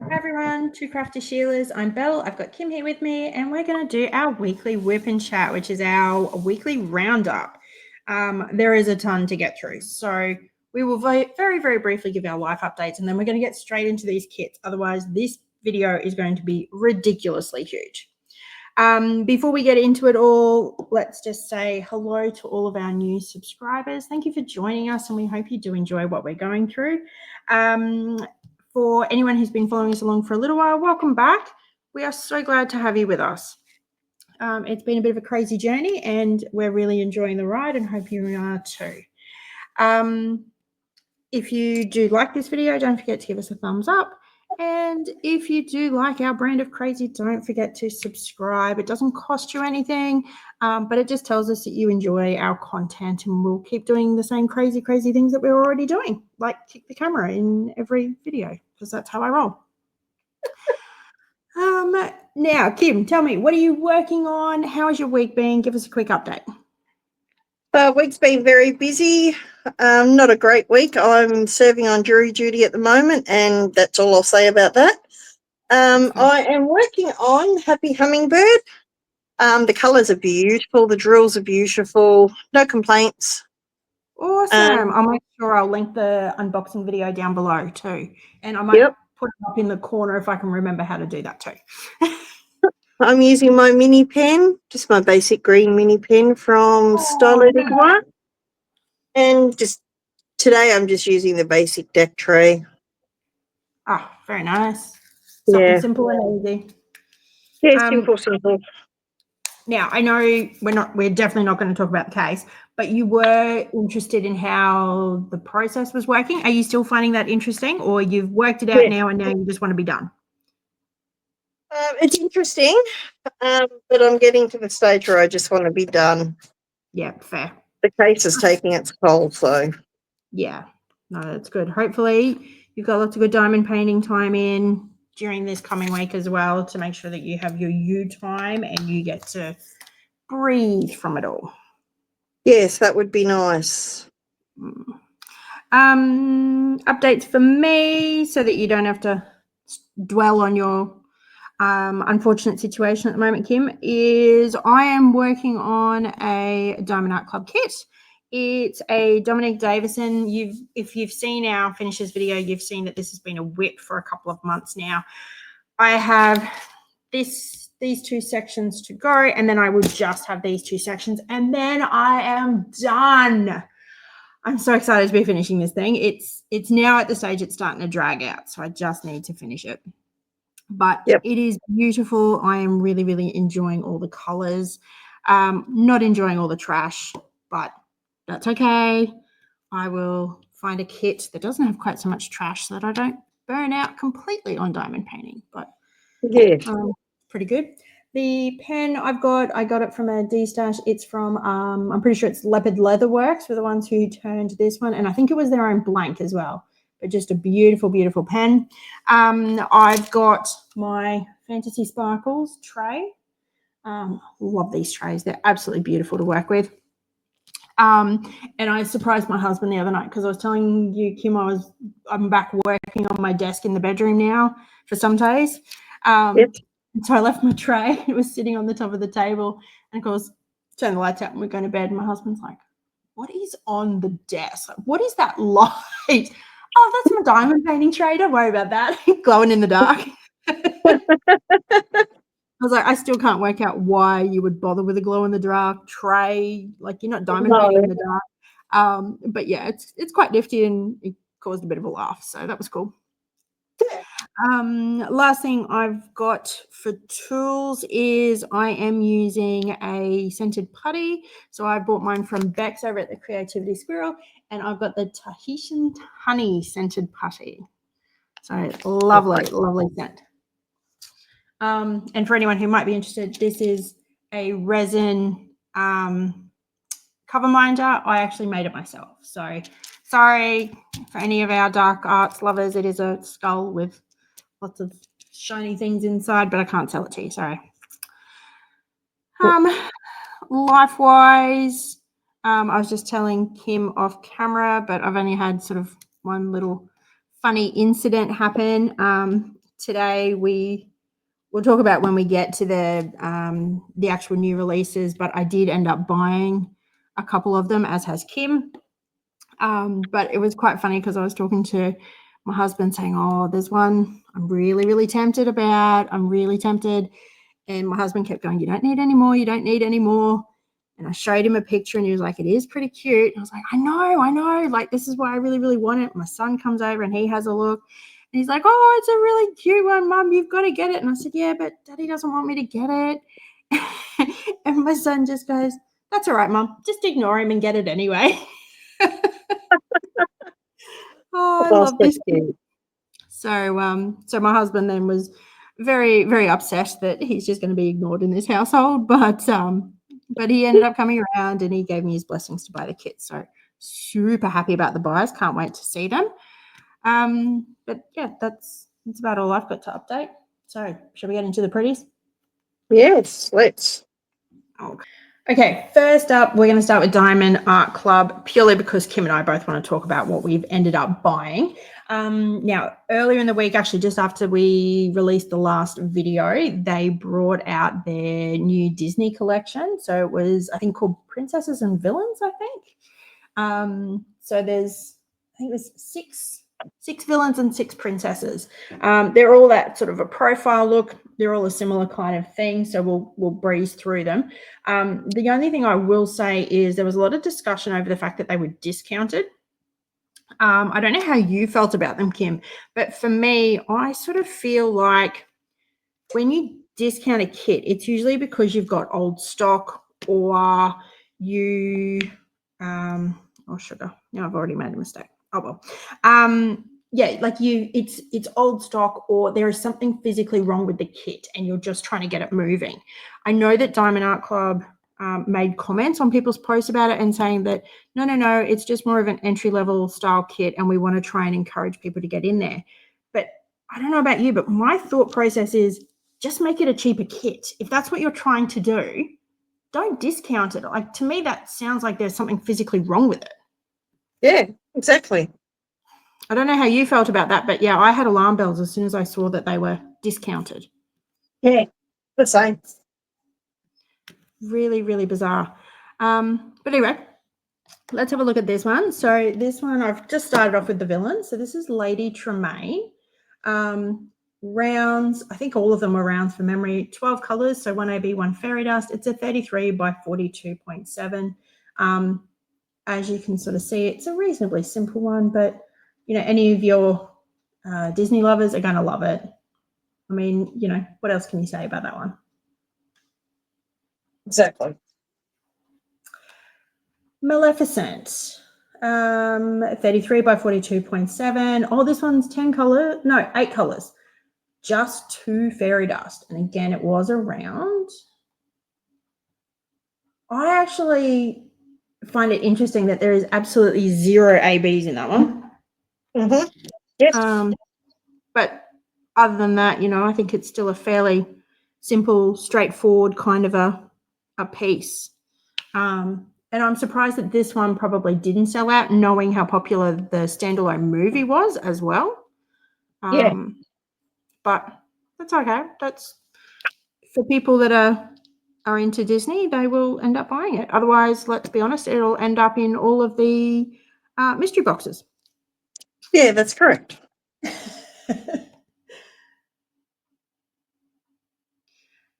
Everyone, Two Crafty Sheilas. I'm Belle. I've got Kim here with me, and we're going to do our weekly whip and chat, which is our weekly roundup. There is a ton to get through, so we will very, very briefly give our life updates, and then we're going to get straight into these kits. Otherwise, this video is going to be ridiculously huge. Before we get into it all, let's just say hello to all of our new subscribers. Thank you for joining us, and we hope you do enjoy what we're going through. For anyone who's been following us along for a little while, welcome back. We are so glad to have you with us. It's been a bit of a crazy journey, and we're really enjoying the ride and hope you are too. If you do like this video, don't forget to give us a thumbs up. And if you do like our brand of crazy, don't forget to subscribe. It doesn't cost you anything, but it just tells us that you enjoy our content, and we'll keep doing the same crazy things that we're already doing, like kick the camera in every video, because that's how I roll. Now, Kim, tell me, what are you working on? How has your week been? Give us a quick update. Week's been very busy. Not a great week. I'm serving on jury duty at the moment, and that's all I'll say about that. I am working on Happy Hummingbird. The colours are beautiful. The drills are beautiful. No complaints. Awesome. I'll make sure I'll link the unboxing video down below too. And I might put it up in the corner if I can remember how to do that too. I'm using my mini pen, just my basic green mini pen from Stylos Decobois. And just today I'm just using the basic deck tray. Oh, very nice. Something simple and easy. Yeah, simple. Now, I know we're definitely not going to talk about the case, but you were interested in how the process was working. Are you still finding that interesting, or you've worked it out now and now you just want to be done? It's interesting, but I'm getting to the stage where I just want to be done. Yeah, fair. The case is taking its toll, so. Yeah, no, that's good. Hopefully you've got lots of good diamond painting time in during this coming week as well, to make sure that you have your you time and you get to breathe from it all. Yes, that would be nice. Updates for me, so that you don't have to dwell on your unfortunate situation at the moment, Kim, is I am working on a Diamond Art Club kit. It's a Dominique Davison. If you've seen our finishes video, you've seen that this has been a WIP for a couple of months now. I have these two sections to go, and then I would just have these two sections, and then I am done. I'm so excited to be finishing this thing. It's now at the stage it's starting to drag out, so I just need to finish it. But it is beautiful. I am really enjoying all the colors. Not enjoying all the trash, but that's okay. I will find a kit that doesn't have quite so much trash so that I don't burn out completely on diamond painting. But pretty good. The pen I got it from a D-Stash. It's from, I'm pretty sure it's Leopard Leatherworks, were the ones who turned this one. And I think it was their own blank as well. But just a beautiful pen. I've got my Fantasy Sparkills tray. Love these trays. They're absolutely beautiful to work with. And I surprised my husband the other night, because I was telling you, Kim, I'm back working on my desk in the bedroom now for some days. So I left my tray. It was sitting on the top of the table. And, of course, turned the lights out and we're going to bed. And my husband's like, what is on the desk? Like, what is that light? Oh, that's my diamond painting tray. Don't worry about that. Glowing in the dark. I was like, I still can't work out why you would bother with a glow-in-the-dark tray. Like, you're not diamond painting in the dark. But, yeah, it's quite nifty, and it caused a bit of a laugh. So that was cool. Last thing I've got for tools is I am using a scented putty. So I bought mine from Bex over at the Creativity Squirrel, and I've got the Tahitian honey scented putty. So lovely scent. And for anyone who might be interested, this is a resin cover minder. I actually made it myself. So sorry for any of our dark arts lovers. It is a skull with lots of shiny things inside, but I can't sell it to you. Sorry. life-wise, I was just telling Kim off camera, but I've only had sort of one little funny incident happen. Today we'll talk about when we get to the actual new releases, but I did end up buying a couple of them, as has Kim. But it was quite funny because I was talking to my husband saying, oh, there's one I'm really, really tempted about. I'm really tempted. And my husband kept going, you don't need any more. You don't need any more. And I showed him a picture and he was like, it is pretty cute. And I was like, I know. Like, this is why I really, really want it. My son comes over and he has a look. And he's like, oh, it's a really cute one, Mum. You've got to get it. And I said, yeah, but Daddy doesn't want me to get it. And my son just goes, that's all right, Mum. Just ignore him and get it anyway. Oh, I love this. So my husband then was very, very upset that he's just going to be ignored in this household. But he ended up coming around and he gave me his blessings to buy the kit. So super happy about the buys. Can't wait to see them. But yeah, that's about all I've got to update. So shall we get into the pretties? Yes, let's. Okay, first up, we're going to start with Diamond Art Club, purely because Kim and I both want to talk about what we've ended up buying. Now, earlier in the week, actually just after we released the last video, they brought out their new Disney collection. So it was, I think, called Princesses and Villains, I think. So there's, I think it was six villains and 6 princesses. They're all that sort of a profile look. They're all a similar kind of thing, so we'll breeze through them. The only thing I will say is there was a lot of discussion over the fact that they were discounted. I don't know how you felt about them, Kim, but for me, I sort of feel like when you discount a kit, it's usually because you've got old stock or you oh sugar. Now I've already made a mistake. Oh well. Yeah, like it's old stock or there is something physically wrong with the kit and you're just trying to get it moving. I know that Diamond Art Club made comments on people's posts about it and saying that no, it's just more of an entry-level style kit and we want to try and encourage people to get in there. But I don't know about you, but my thought process is just make it a cheaper kit. If that's what you're trying to do, don't discount it. Like, to me, that sounds like there's something physically wrong with it. Yeah, exactly. I don't know how you felt about that, but yeah, I had alarm bells as soon as I saw that they were discounted. Yeah, the same. Really, really bizarre. But anyway, let's have a look at this one. So this one, I've just started off with the villain. So this is Lady Tremaine. Rounds, I think all of them were rounds for memory, 12 colors, so 1 AB, 1 fairy dust. It's a 33 by 42.7. As you can sort of see, it's a reasonably simple one, but any of your Disney lovers are going to love it. I mean, what else can you say about that one? Exactly. Maleficent, 33 by 42.7. Oh, this one's 10 colors. No, 8 colors. Just 2 fairy dust. And again, it was a round. I actually find it interesting that there is absolutely 0 ABs in that one. Mm-hmm. Yes. But other than that, I think it's still a fairly simple, straightforward kind of a piece. And I'm surprised that this one probably didn't sell out, knowing how popular the standalone movie was as well. Yeah. But that's okay. That's for people that are into Disney, they will end up buying it. Otherwise, let's be honest, it'll end up in all of the mystery boxes. Yeah, that's correct.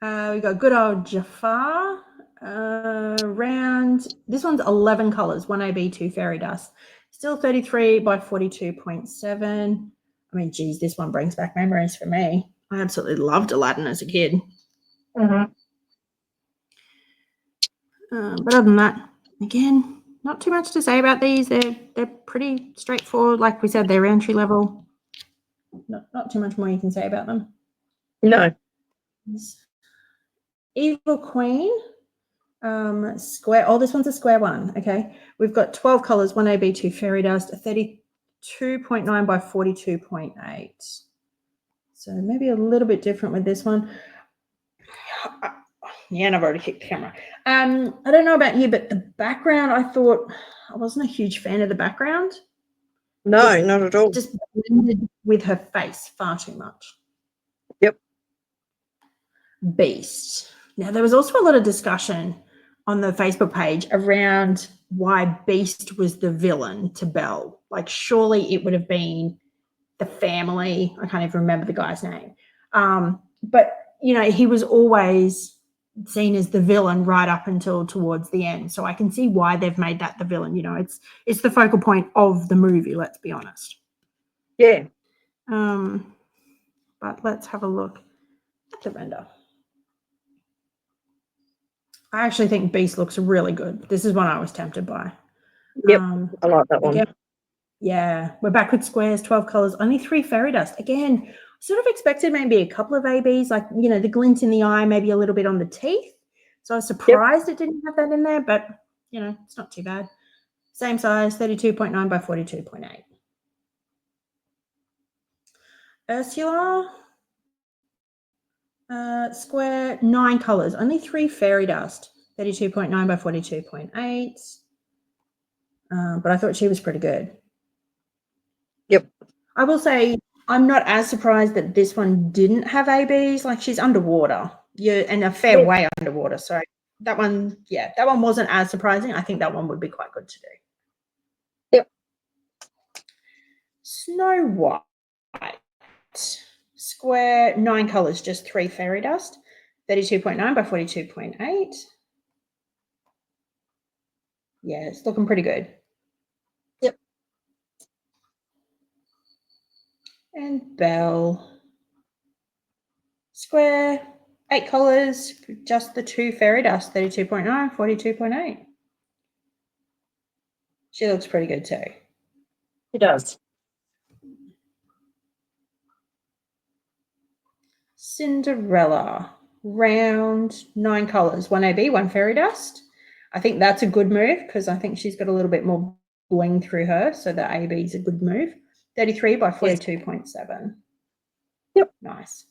We got good old Jafar. Round. This one's 11 colors, 1 AB, 2 fairy dust. Still 33 by 42.7. I mean, geez, this one brings back memories for me. I absolutely loved Aladdin as a kid. Mm-hmm. But other than that, again, not too much to say about these. They're pretty straightforward. Like we said, they're entry level. Not too much more you can say about them. No. Evil Queen. Square. Oh, this one's a square one. Okay. We've got 12 colors, 1 AB, 2 fairy dust, 32.9 by 42.8. So maybe a little bit different with this one. Yeah, and I've already kicked the camera. I don't know about you, but the background, I thought I wasn't a huge fan of the background. No, not at all. It just blended with her face far too much. Yep. Beast. Now, there was also a lot of discussion on the Facebook page around why Beast was the villain to Belle. Like, surely it would have been the family. I can't even remember the guy's name. But, you know, he was always seen as the villain right up until towards the end. So I can see why they've made that the villain. You know, it's the focal point of the movie, let's be honest. Yeah. But let's have a look at the render. I actually think Beast looks really good. This is one I was tempted by. Yep, I like that one. Again, yeah, we're back with squares, 12 colours, only 3 fairy dust. Again, sort of expected maybe a couple of ABs, like, you know, the glint in the eye, maybe a little bit on the teeth. So I was surprised it didn't have that in there, but, you know, it's not too bad. Same size, 32.9 by 42.8. Ursula, square, 9 colours, only 3 fairy dust, 32.9 by 42.8. But I thought she was pretty good. Yep. I will say I'm not as surprised that this one didn't have ABs. Like, she's underwater. And a fair way underwater. So that one, yeah, that one wasn't as surprising. I think that one would be quite good to do. Yep. Snow White. Square, 9 colours, just 3 fairy dust. 32.9 by 42.8. Yeah, it's looking pretty good. Yep. And Belle. Square, 8 colours, just the 2 fairy dust, 32.9, 42.8. She looks pretty good too. She does. Cinderella, round, 9 colours, 1 AB, 1 fairy dust. I think that's a good move because I think she's got a little bit more bling through her, so the AB is a good move. 33 by 42.7. Yep. Nice.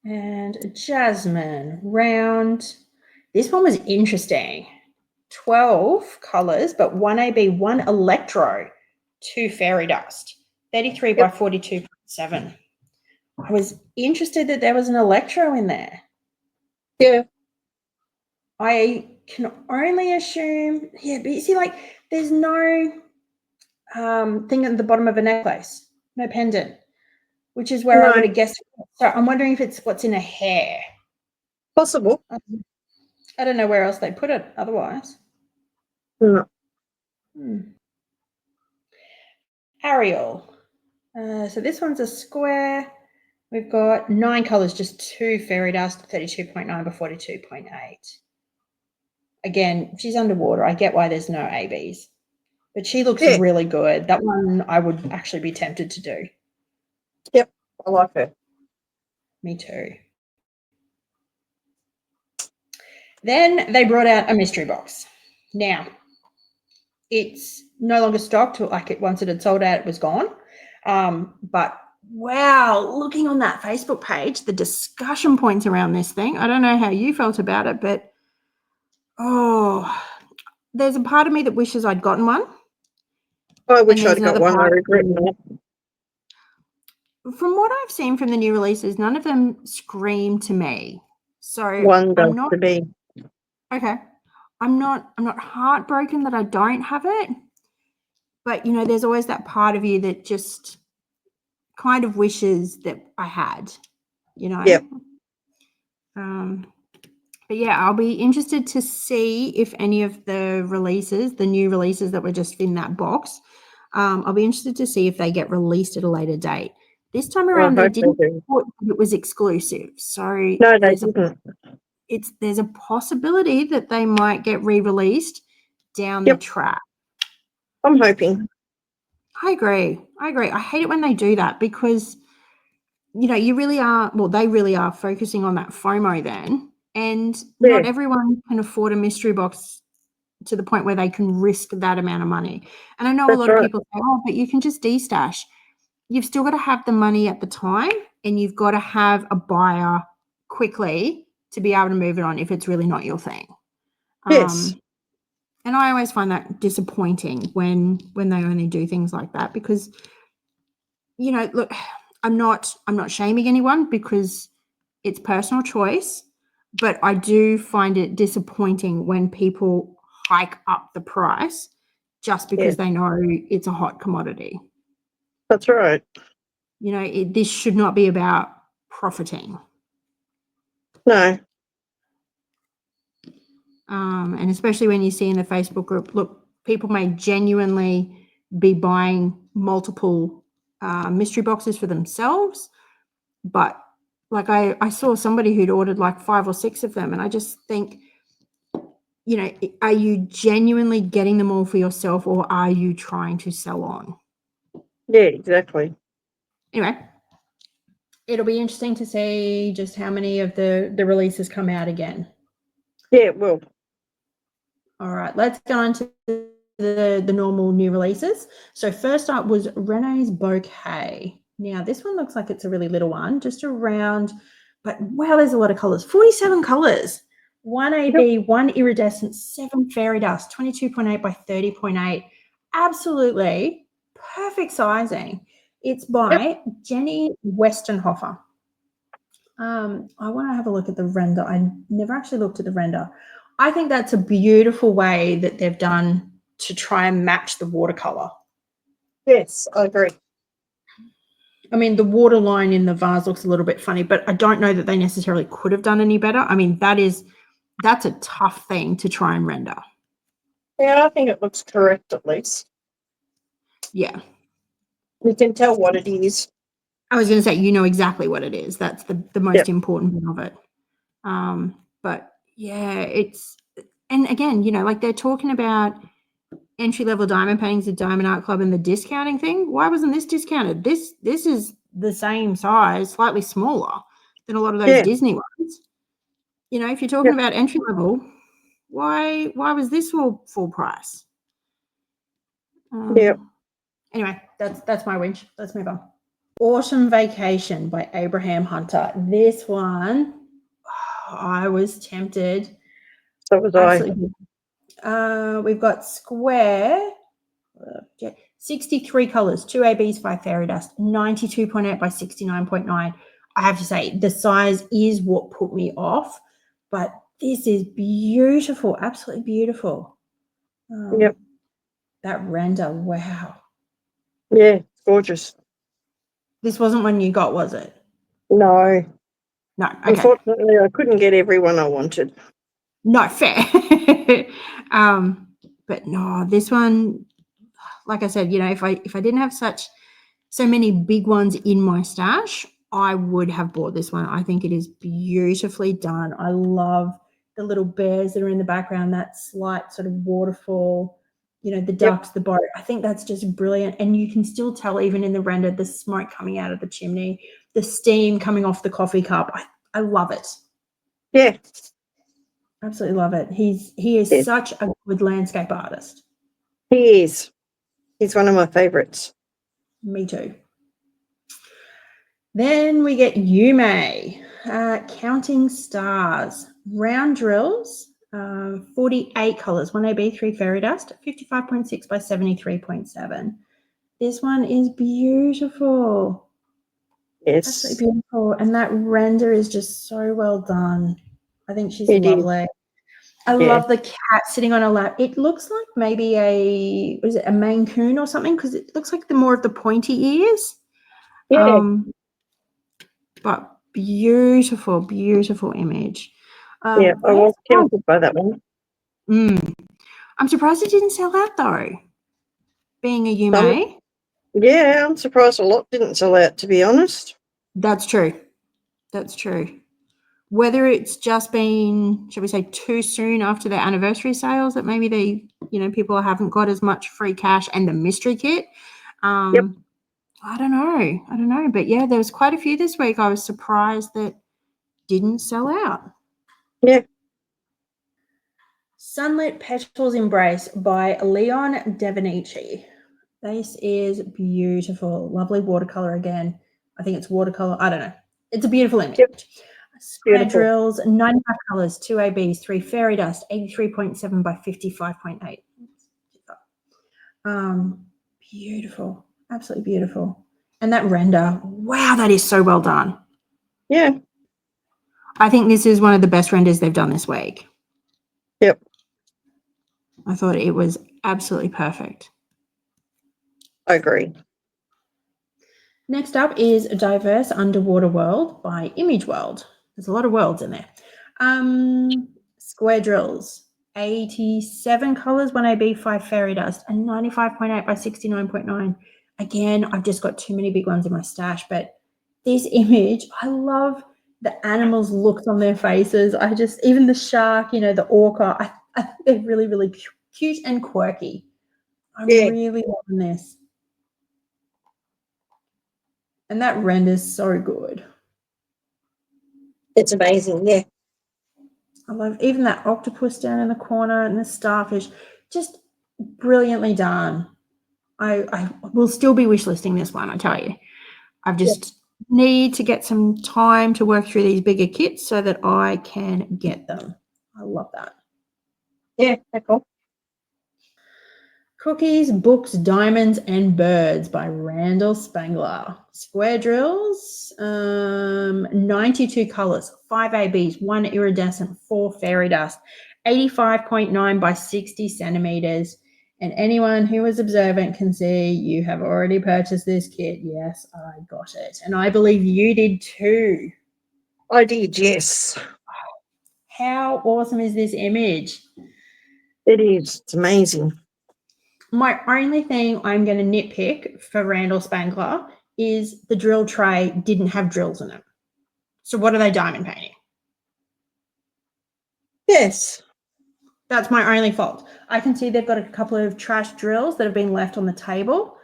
And Jasmine, round. This one was interesting. 12 colours, but 1 AB, 1 electro, 2 fairy dust. 33 by 42.7. I was interested that there was an electro in there. Yeah. I can only assume, yeah, but you see, like, there's no thing at the bottom of a necklace, no pendant, which is where I would have guessed. So I'm wondering if it's what's in a hair. Possible. I don't know where else they put it otherwise. No. Ariel. So this one's a square. We've got 9 colours, just 2 fairy dust, 32.9 by 42.8. Again, she's underwater. I get why there's no ABs. But she looks really good. That one I would actually be tempted to do. Yep, I like her. Me too. Then they brought out a mystery box. Now, it's no longer stocked. Like, once it had sold out, it was gone. But wow, looking on that Facebook page, the discussion points around this thing, I don't know how you felt about it, but there's a part of me that wishes I'd gotten one. I wish I'd got one. I regret that. From what I've seen from the new releases, none of them scream to me. So one does to be. Okay. I'm not heartbroken that I don't have it. But, you know, there's always that part of you that just kind of wishes that I had, you know. Yep. But yeah, I'll be interested to see if any of the releases, the new releases that were just in that box, I'll be interested to see if they get released at a later date. This time around, they didn't put it was exclusive. So no, they didn't. There's a possibility that they might get re-released down the track. I'm hoping. I agree. I hate it when they do that because, you know, they really are focusing on that FOMO then. And not everyone can afford a mystery box to the point where they can risk that amount of money. And I know a lot of people say, oh, but you can just de-stash. You've still got to have the money at the time and you've got to have a buyer quickly to be able to move it on if it's really not your thing. Yes. And I always find that disappointing when they only do things like that, because, you know, look, I'm not shaming anyone because it's personal choice, but I do find it disappointing when people hike up the price just because they know it's a hot commodity. That's right. You know, this should not be about profiting. No. And especially when you see in the Facebook group, look, people may genuinely be buying multiple mystery boxes for themselves, but like I saw somebody who'd ordered like 5 or 6 of them, and I just think, you know, are you genuinely getting them all for yourself, or are you trying to sell on? Yeah, exactly. Anyway, it'll be interesting to see just how many of the releases come out again. Yeah, it will. All right, let's go on to the normal new releases. So first up was Rene's Bouquet. Now, this one looks like it's a really little one, just around, but wow, there's a lot of colors. 47 colors. 1 AB, 1 iridescent, 7 fairy dust, 22.8 by 30.8. Absolutely perfect sizing. It's by Jenny Westenhofer. I want to have a look at the render. I never actually looked at the render. I think that's a beautiful way that they've done to try and match the watercolor. Yes, I agree. I mean, the waterline in the vase looks a little bit funny, but I don't know that they necessarily could have done any better. I mean, that's a tough thing to try and render. Yeah, I think it looks correct at least. Yeah. You can tell what it is. I was going to say, you know exactly what it is. That's the most important bit of it. But yeah, and again, you know, like they're talking about entry-level diamond paintings at Diamond Art Club and the discounting thing. Why wasn't this discounted? This is the same size, slightly smaller than a lot of those Disney ones. You know, if you're talking about entry-level, why was this full price? Anyway, that's my winch. Let's move on. Autumn Vacation by Abraham Hunter. This one, I was tempted. So was Absolutely. We've got square, 63 colors, 2 ABs, 5 fairy dust, 92.8 by 69.9. I have to say, the size is what put me off, but this is beautiful, absolutely beautiful. That render, wow. Yeah, gorgeous. This wasn't one you got, was it? No. No, okay. Unfortunately, I couldn't get everyone I wanted. No, fair. But no, this one, like I said, you know, if I didn't have so many big ones in my stash, I would have bought this one. I think it is beautifully done. I love the little bears that are in the background, that slight sort of waterfall, you know, the ducks, the boat. I think that's just brilliant. And you can still tell, even in the render, the smoke coming out of the chimney, the steam coming off the coffee cup. I love it. Yeah. Absolutely love it. He is such a good landscape artist. He is. He's one of my favorites. Me too. Then we get Yuumei, Counting Stars, round drills, 48 colors, 1AB, 3 fairy dust, 55.6 by 73.7. This one is beautiful. Yes. Absolutely beautiful. And that render is just so well done. I think she's lovely. I love the cat sitting on her lap. It looks like maybe a Maine Coon or something, because it looks like the more of the pointy ears. Yeah. But beautiful, beautiful image. I was tempted by that one. I'm surprised it didn't sell out though, being a Yuumei. Yeah, I'm surprised a lot didn't sell out, to be honest. That's true. That's true. Whether it's just been, shall we say, too soon after their anniversary sales that maybe people haven't got as much free cash and the mystery kit. I don't know. But yeah, there was quite a few this week. I was surprised that didn't sell out. Yeah. Sunlit Petals Embrace by Leon Devenice. This is beautiful. Lovely watercolor again. I think it's watercolor. I don't know. It's a beautiful image. Square Beautiful. drills, 95 colours, 2 ABs, 3 fairy dust, 83.7 by 55.8. Beautiful, absolutely beautiful. And that render, wow, that is so well done. Yeah. I think this is one of the best renders they've done this week. Yep. I thought it was absolutely perfect. I agree. Next up is A Diverse Underwater World by Image World. There's a lot of worlds in there. Square drills, 87 colours, 1 AB, 5 fairy dust, and 95.8 by 69.9. Again, I've just got too many big ones in my stash, but this image, I love the animals' looks on their faces. Even the shark, the orca, I think they're really, really cute and quirky. I'm really loving this. And that renders so good. It's amazing, yeah. I love even that octopus down in the corner and the starfish. Just brilliantly done. I will still be wishlisting this one, I tell you. I just need to get some time to work through these bigger kits so that I can get them. I love that. Yeah, that's cool. Cookies, Books, Diamonds, and Birds by Randall Spangler. Square drills, 92 colours, 5 ABs, 1 iridescent, 4 fairy dust, 85.9 by 60 centimetres. And anyone who is observant can see you have already purchased this kit. Yes, I got it. And I believe you did too. I did, yes. How awesome is this image? It is. It's amazing. My only thing I'm going to nitpick for Randall Spangler is the drill tray didn't have drills in it. So what are they diamond painting? Yes. That's my only fault. I can see they've got a couple of trash drills that have been left on the table.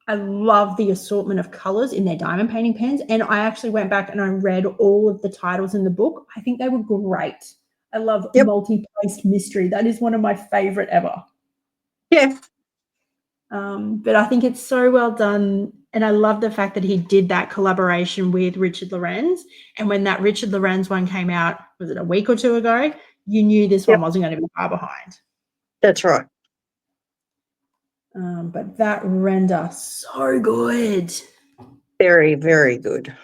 I love the assortment of colours in their diamond painting pens. And I actually went back and I read all of the titles in the book. I think they were great. I love multi-placed mystery. That is one of my favourite ever. Yeah. But I think it's so well done. And I love the fact that he did that collaboration with Richard Lorenz. And when that Richard Lorenz one came out, was it a week or two ago? You knew this one wasn't going to be far behind. That's right. But that render, so good. Very, very good.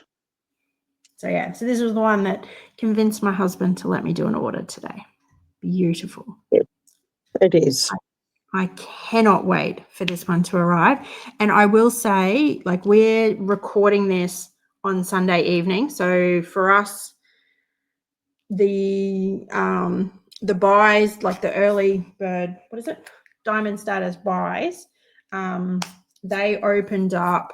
So, yeah. So this was the one that convinced my husband to let me do an order today. Beautiful. It is. I cannot wait for this one to arrive. And I will say, like, we're recording this on Sunday evening. So for us, the buys, like the early bird, what is it? Diamond status buys, they opened up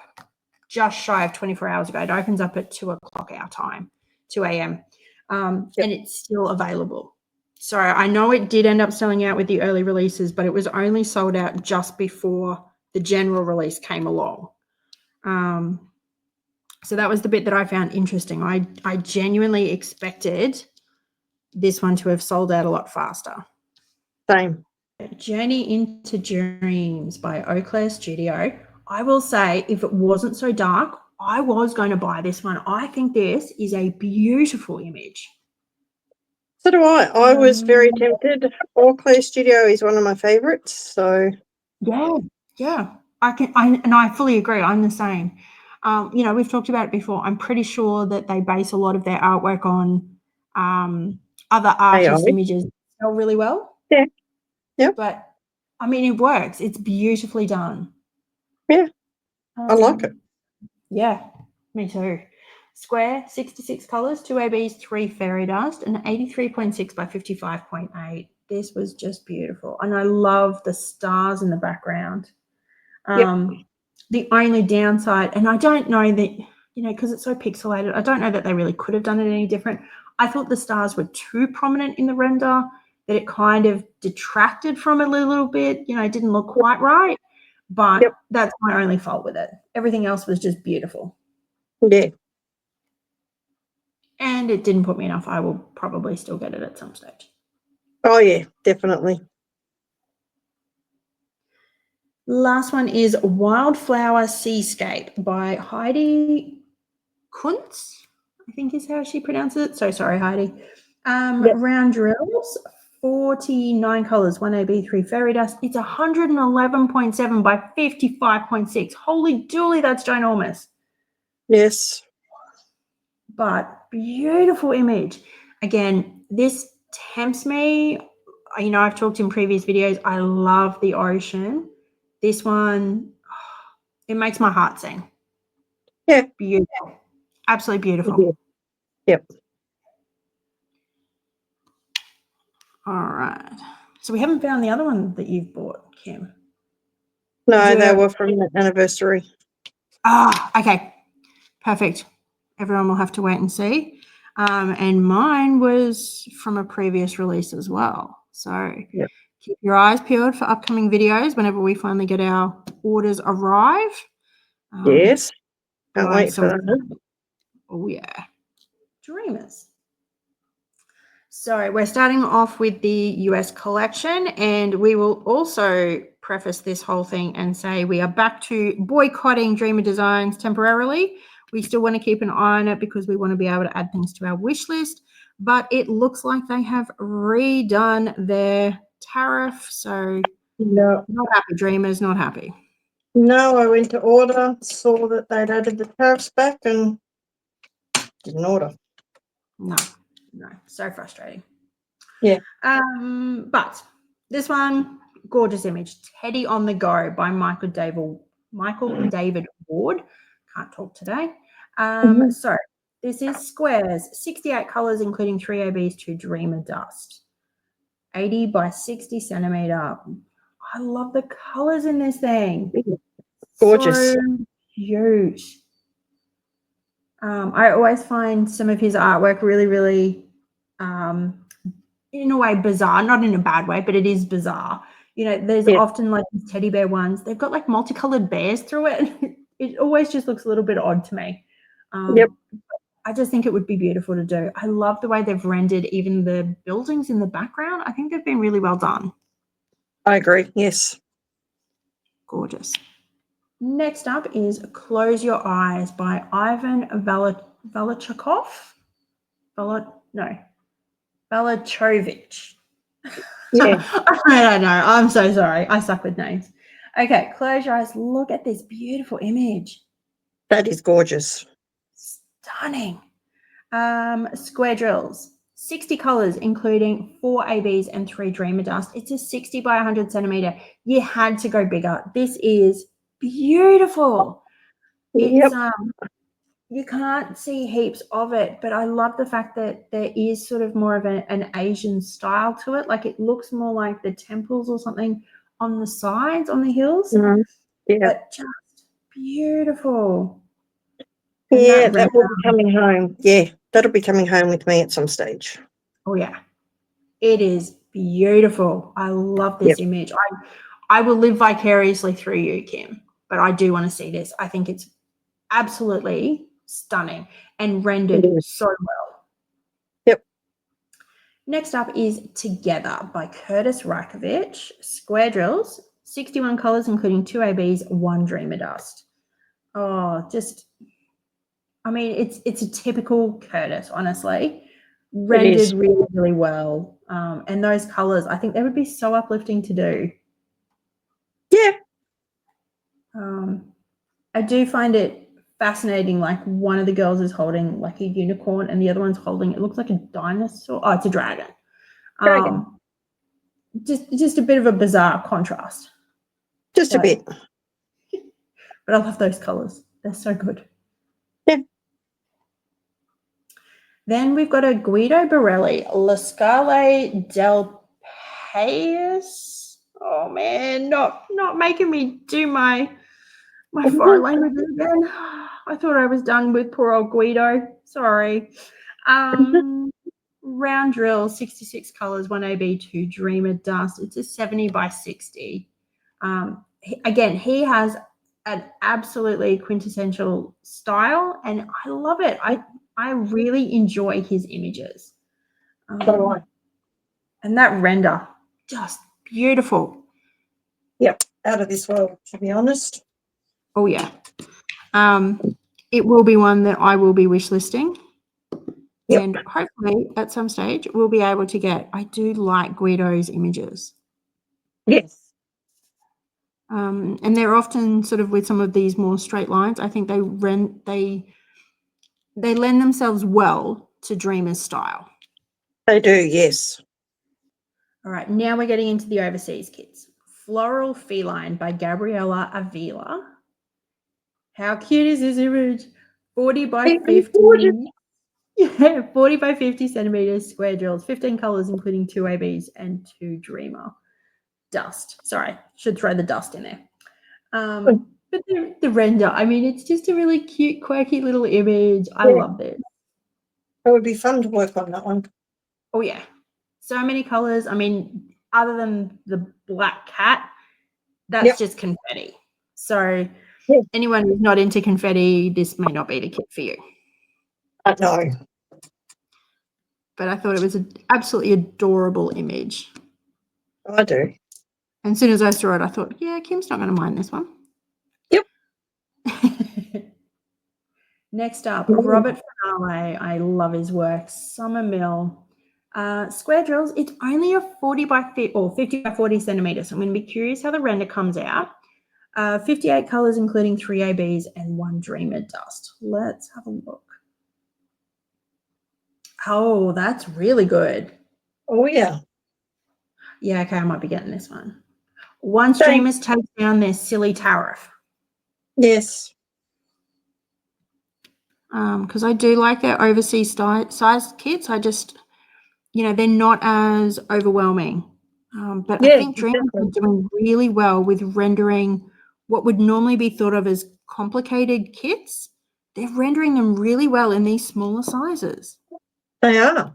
just shy of 24 hours ago. It opens up at 2 o'clock our time, 2 a.m. And it's still available. So I know it did end up selling out with the early releases, but it was only sold out just before the general release came along. So that was the bit that I found interesting. I genuinely expected this one to have sold out a lot faster. Same. Journey into Dreams by Eau Claire Studio. I will say, if it wasn't so dark, I was going to buy this one. I think this is a beautiful image. So do I. I was very tempted. Eau Claire Studio is one of my favourites. So yeah. I fully agree. I'm the same. We've talked about it before. I'm pretty sure that they base a lot of their artwork on other artists' images that sell really well. Yeah. Yep. But I mean, it works. It's beautifully done. Yeah. I like it. Yeah, me too. Square, 66 colours, 2 ABs, 3 fairy dust, and 83.6 by 55.8. This was just beautiful. And I love the stars in the background. The only downside, and I don't know that, because it's so pixelated, I don't know that they really could have done it any different. I thought the stars were too prominent in the render, that it kind of detracted from it a little bit. It didn't look quite right. But that's my only fault with it. Everything else was just beautiful. Yeah. And it didn't put me enough. I will probably still get it at some stage. Oh, yeah, definitely. Last one is Wildflower Seascape by Heidi Kuntz, I think is how she pronounces it. So sorry, Heidi. Yep. Round drills, 49 colors, 1AB, 3 fairy dust. It's 111.7 by 55.6. Holy dooly, that's ginormous. Yes. But beautiful image. Again, this tempts me. You know, I've talked in previous videos. I love the ocean. This one, it makes my heart sing. Yeah. Beautiful. Absolutely beautiful. Yep. All right. So we haven't found the other one that you've bought, Kim. No, they were from the anniversary. Okay. Perfect. Everyone will have to wait and see. And mine was from a previous release as well. So keep your eyes peeled for upcoming videos whenever we finally get our orders arrive. Yes. Can't wait for that. Oh, yeah. Dreamers. So we're starting off with the US collection, and we will also preface this whole thing and say we are back to boycotting Dreamer Designs temporarily. We still want to keep an eye on it because we want to be able to add things to our wish list, but it looks like they have redone their tariff. So no, not happy, Dreamers, not happy. No, I went to order, saw that they'd added the tariffs back and didn't order. No, so frustrating. Yeah. But this one, gorgeous image. Teddy on the Go by Michael David Ward. Can't talk today. So this is squares, 68 colors, including 3 ABs, 2 Dreamer Dust. 80 by 60 centimeter. I love the colors in this thing. Gorgeous. So huge. I always find some of his artwork really, really, in a way, bizarre. Not in a bad way, but it is bizarre. You know, there's often like these teddy bear ones. They've got like multicolored bears through it. It always just looks a little bit odd to me. I just think it would be beautiful to do. I love the way they've rendered even the buildings in the background. I think they've been really well done. I agree. Yes. Gorgeous. Next up is Close Your Eyes by Ivan Valachakov. Valachovich. Yeah. I don't know. I'm so sorry. I suck with names. Okay, close your eyes. Look at this beautiful image. That is gorgeous. Stunning. Square drills. 60 colors, including 4 ABs and 3 Dreamer Dust. It's a 60 by 100 centimeter. You had to go bigger. This is beautiful. It's you can't see heaps of it, but I love the fact that there is sort of more of an Asian style to it. Like it looks more like the temples or something on the sides, on the hills. Yeah. But just beautiful. Yeah, that will be coming home. Yeah, that'll be coming home with me at some stage. Oh, yeah. It is beautiful. I love this image. I will live vicariously through you, Kim, but I do want to see this. I think it's absolutely stunning and rendered so well. Yep. Next up is Together by Curtis Rakovich. Square drills, 61 colors, including 2 ABs, 1 Dreamer Dust. Oh, just, I mean, it's a typical Curtis, honestly. Rendered really, really well. And those colors, I think they would be so uplifting to do. Yeah. I do find it fascinating. Like one of the girls is holding like a unicorn and the other one's holding, it looks like a dinosaur. Oh, it's a dragon. Just a bit of a bizarre contrast. Just a bit. But I love those colors. They're so good. Yeah. Then we've got a Guido Borelli, La Scala del Pais. Oh man, not making me do my foreign language again. I thought I was done with poor old Guido. Sorry. Round drill, 66 colors, 1 AB, 2 Dreamer Dust. It's a 70 by 60. Again, he has an absolutely quintessential style, and I love it. I really enjoy his images. And that render, just beautiful. Yep, out of this world, to be honest. Oh, yeah. It will be one that I will be wish listing. Yep. And hopefully at some stage we'll be able to get, I do like Guido's images. Yes. And they're often sort of with some of these more straight lines. I think they lend themselves well to Dreamer's style. They do, yes. All right, now we're getting into the overseas kits. Floral Feline by Gabriella Avila. How cute is this image? 40 by 50. Yeah, 40 by 50 centimeters, square drills, 15 colors, including 2 ABs and 2 Dreamer. Dust. Sorry, should throw the dust in there. But the render, I mean, it's just a really cute, quirky little image. I love this. It would be fun to work on that one. Oh, yeah. So many colors. I mean, other than the black cat, that's just confetti. So anyone who's not into confetti, this may not be the kit for you. I know. But I thought it was an absolutely adorable image. I do. And as soon as I saw it, I thought, yeah, Kim's not going to mind this one. Yep. Next up, Robert Finale. I love his work. Summer Mill. Square drills. It's only a 40 by 50 or 50 by 40 centimeters. I'm going to be curious how the render comes out. 58 colors, including 3 ABs and 1 Dreamer dust. Let's have a look. Oh, that's really good. Oh, yeah. Yeah, okay, I might be getting this one. Once Dreamers take down their silly tariff. Yes. Because I do like their overseas sized kits. I just, they're not as overwhelming. But I think Dreamers are doing really well with rendering what would normally be thought of as complicated kits. They're rendering them really well in these smaller sizes. They are.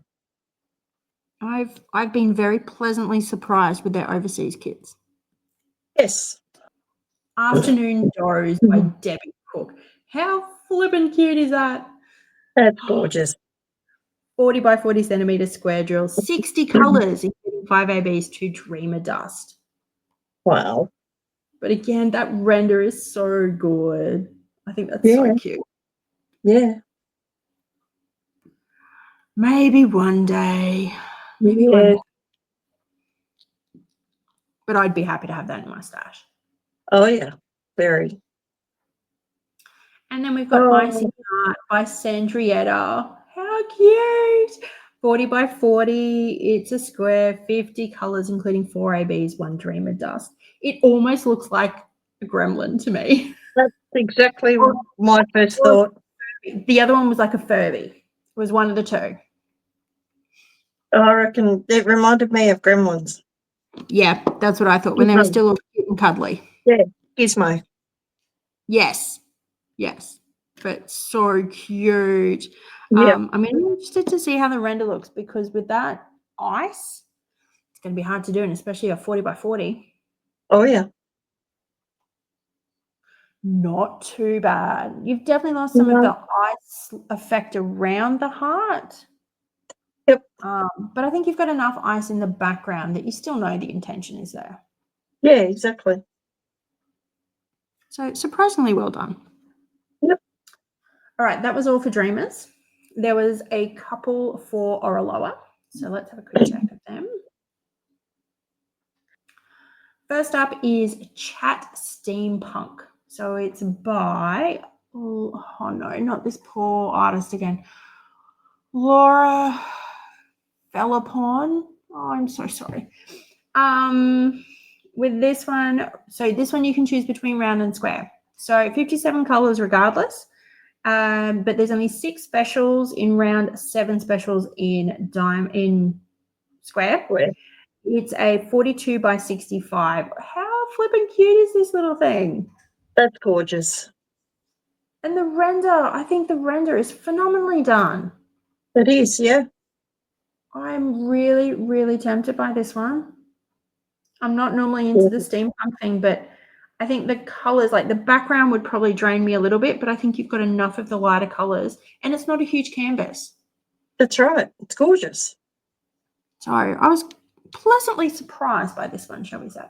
I've been very pleasantly surprised with their overseas kits. Yes. Afternoon Doze by Debbie Cook. How flippin' cute is that? That's gorgeous. 40 by 40 centimeters square drill, 60 colors, including 5 ABs, 2 Dreamer dust. Wow. But again, that render is so good. I think that's so cute. Yeah. Maybe one day. Maybe one day. But I'd be happy to have that in my stash. Oh, yeah. Very. And then we've got Icy Art by Sandrietta. How cute. 40 by 40. It's a square, 50 colors, including 4 ABs, 1 Dreamer dust. It almost looks like a gremlin to me. That's exactly my first thought. The other one was like a Furby. It was one of the two. I reckon it reminded me of Gremlins. Yeah, that's what I thought when they were still all cute and cuddly. Yeah, Gizmo. Yes. But so cute. Yeah. I'm interested to see how the render looks because with that ice, it's going to be hard to do, and especially a 40 by 40. Oh, yeah. Not too bad. You've definitely lost some of the ice effect around the heart. Yep. But I think you've got enough ice in the background that you still know the intention is there. Yeah, exactly. So surprisingly well done. Yep. All right, that was all for Dreamers. There was a couple for Oraloa. So let's have a quick check of them. First up is Chat Steampunk. So it's by, oh no, not this poor artist again. Laura Felapon. Oh, I'm so sorry. With this one, so this one you can choose between round and square. So 57 colors regardless. But there's only 6 specials in round, 7 specials in square. It's a 42 by 65. How flippin' cute is this little thing? That's gorgeous. And the render, I think the render is phenomenally done. It is, yeah. I'm really, really tempted by this one. I'm not normally into the steampunk thing, but I think the colors, like the background would probably drain me a little bit, but I think you've got enough of the lighter colors, and it's not a huge canvas. That's right. It's gorgeous. So I was pleasantly surprised by this one, shall we say.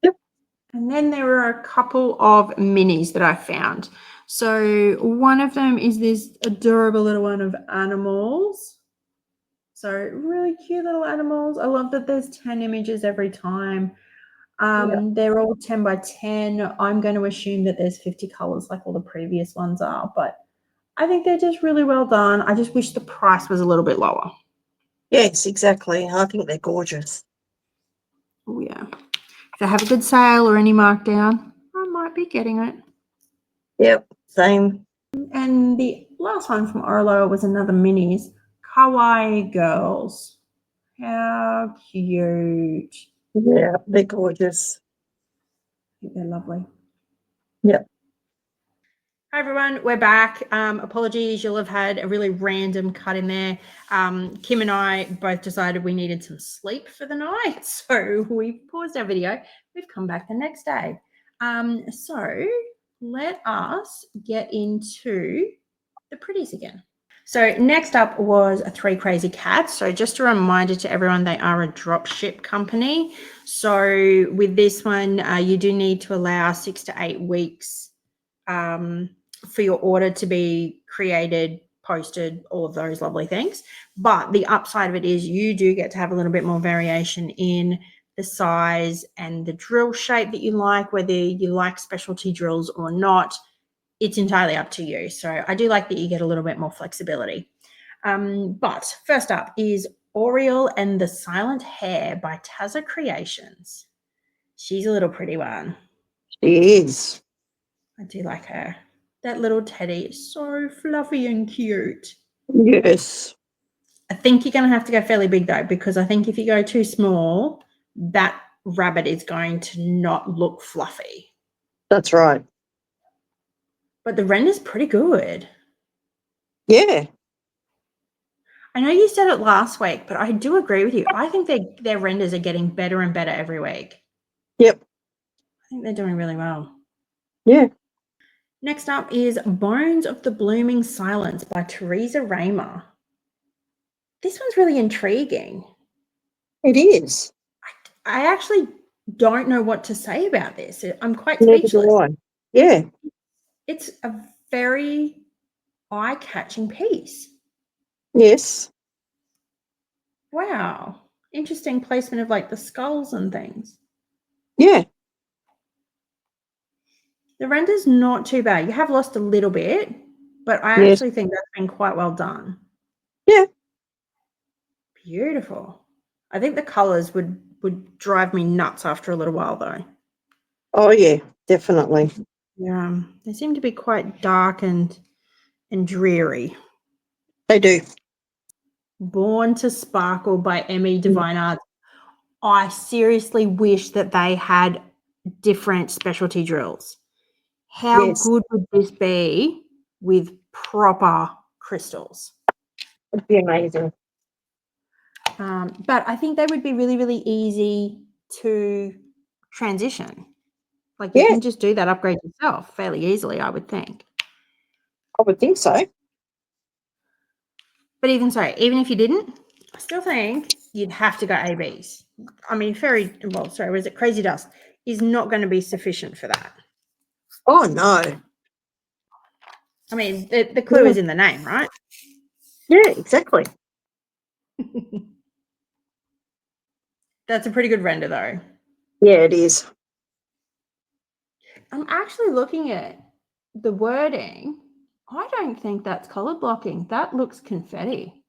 Yep. And then there are a couple of minis that I found. So one of them is this adorable little one of animals. So really cute little animals. I love that there's 10 images every time. They're all 10 by 10. I'm going to assume that there's 50 colors like all the previous ones are, but I think they're just really well done. I just wish the price was a little bit lower. Yes, exactly. I think they're gorgeous. Oh, yeah. If they have a good sale or any markdown, I might be getting it. Yep, same. And the last one from Oraloa was another minis. Kawaii Girls. How cute. Yeah, they're gorgeous. I think they're lovely. Yep. Hi everyone, we're back. Apologies, you'll have had a really random cut in there. Kim and I both decided we needed some sleep for the night, so we paused our video. We've come back the next day. So let us get into the pretties again. So next up was 3 Krazy Kats. So just a reminder to everyone, they are a drop ship company. So with this one, you do need to allow 6 to 8 weeks for your order to be created, posted, all of those lovely things. But the upside of it is you do get to have a little bit more variation in the size and the drill shape that you like, whether you like specialty drills or not. It's entirely up to you. So I do like that you get a little bit more flexibility. But first up is Ariel and the Silent Hair by TOWTDA Creations. She's a little pretty one. She is. I do like her. That little teddy is so fluffy and cute. Yes. I think you're going to have to go fairly big though, because I think if you go too small, that rabbit is going to not look fluffy. That's right. But the render's pretty good. Yeah. I know you said it last week, but I do agree with you. I think their renders are getting better and better every week. Yep. I think they're doing really well. Yeah. Next up is Bones of the Blooming Silence by Teresa Raymer. This one's really intriguing. It is. I actually don't know what to say about this. I'm quite Neither speechless. do I. Yeah. It's a very eye-catching piece. Yes. Wow. Interesting placement of like the skulls and things. Yeah. The render's not too bad. You have lost a little bit, but I Yes. actually think that's been quite well done. Yeah. Beautiful. I think the colors would drive me nuts after a little while though. Oh yeah, definitely. Yeah, they seem to be quite dark and dreary. They do. Born to Sparkle by Emmy Divine Arts. I seriously wish that they had different specialty drills. How Yes. good would this be with proper crystals? It'd be amazing. But I think they would be really, really easy to transition. Like you Yeah, can just do that upgrade yourself fairly easily, I would think. I would think so. But even so, even if you didn't, I still think you'd have to go ABs. I mean, was it Crazy Dust is not going to be sufficient for that. Oh no. I mean, the clue is in the name, right? Yeah, exactly. That's a pretty good render, though. Yeah, it is. I'm actually looking at the wording. I don't think that's color blocking. That looks confetti.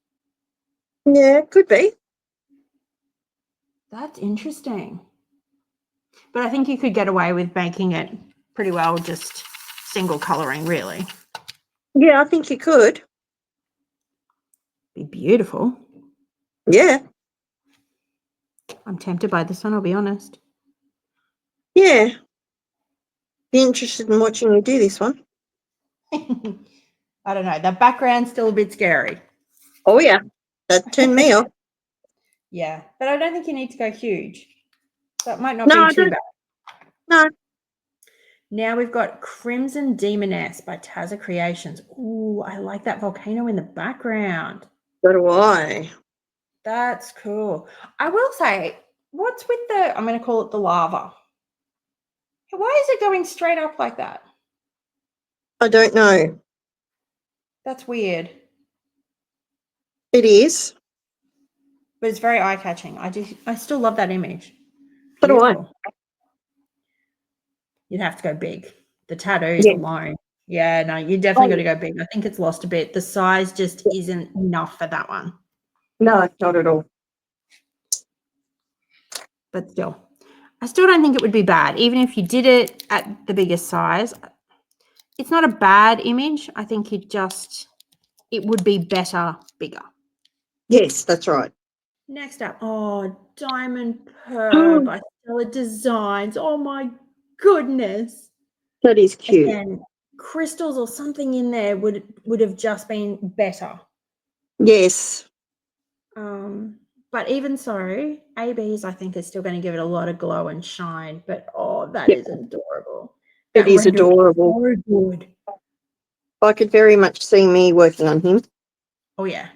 Yeah, it could be. That's interesting. But I think you could get away with making it pretty well just single coloring, really. Yeah, I think you could. Be beautiful. Yeah. I'm tempted by this one, I'll be honest. Yeah. Be interested in watching you do this one. I don't know. The background's still a bit scary. Oh yeah. That turned me off. Yeah, but I don't think you need to go huge. That might not No, be too bad. No. Now we've got Crimson Demoness by TOWTDA Creations. Ooh, I like that volcano in the background. So do I. That's cool. I will say, what's with the, I'm going to call it the lava. Why is it going straight up like that? I don't know. That's weird. It is. But it's very eye-catching. I still love that image. So do I. Beautiful. You'd have to go big. The tattoos Yeah. alone. Yeah, no, you definitely got to go big. I think it's lost a bit. The size just isn't enough for that one. No, not at all. But still, I still don't think it would be bad. Even if you did it at the biggest size, it's not a bad image. I think it would be better bigger. Yes, that's right. Next up, Diamond Pearl by Stella Designs. Oh my goodness. That is cute. Again, crystals or something in there would have just been better. Yes. But even so, ABs I think is still going to give it a lot of glow and shine. But that is adorable. It is adorable. So good. I could very much see me working on him. Oh yeah.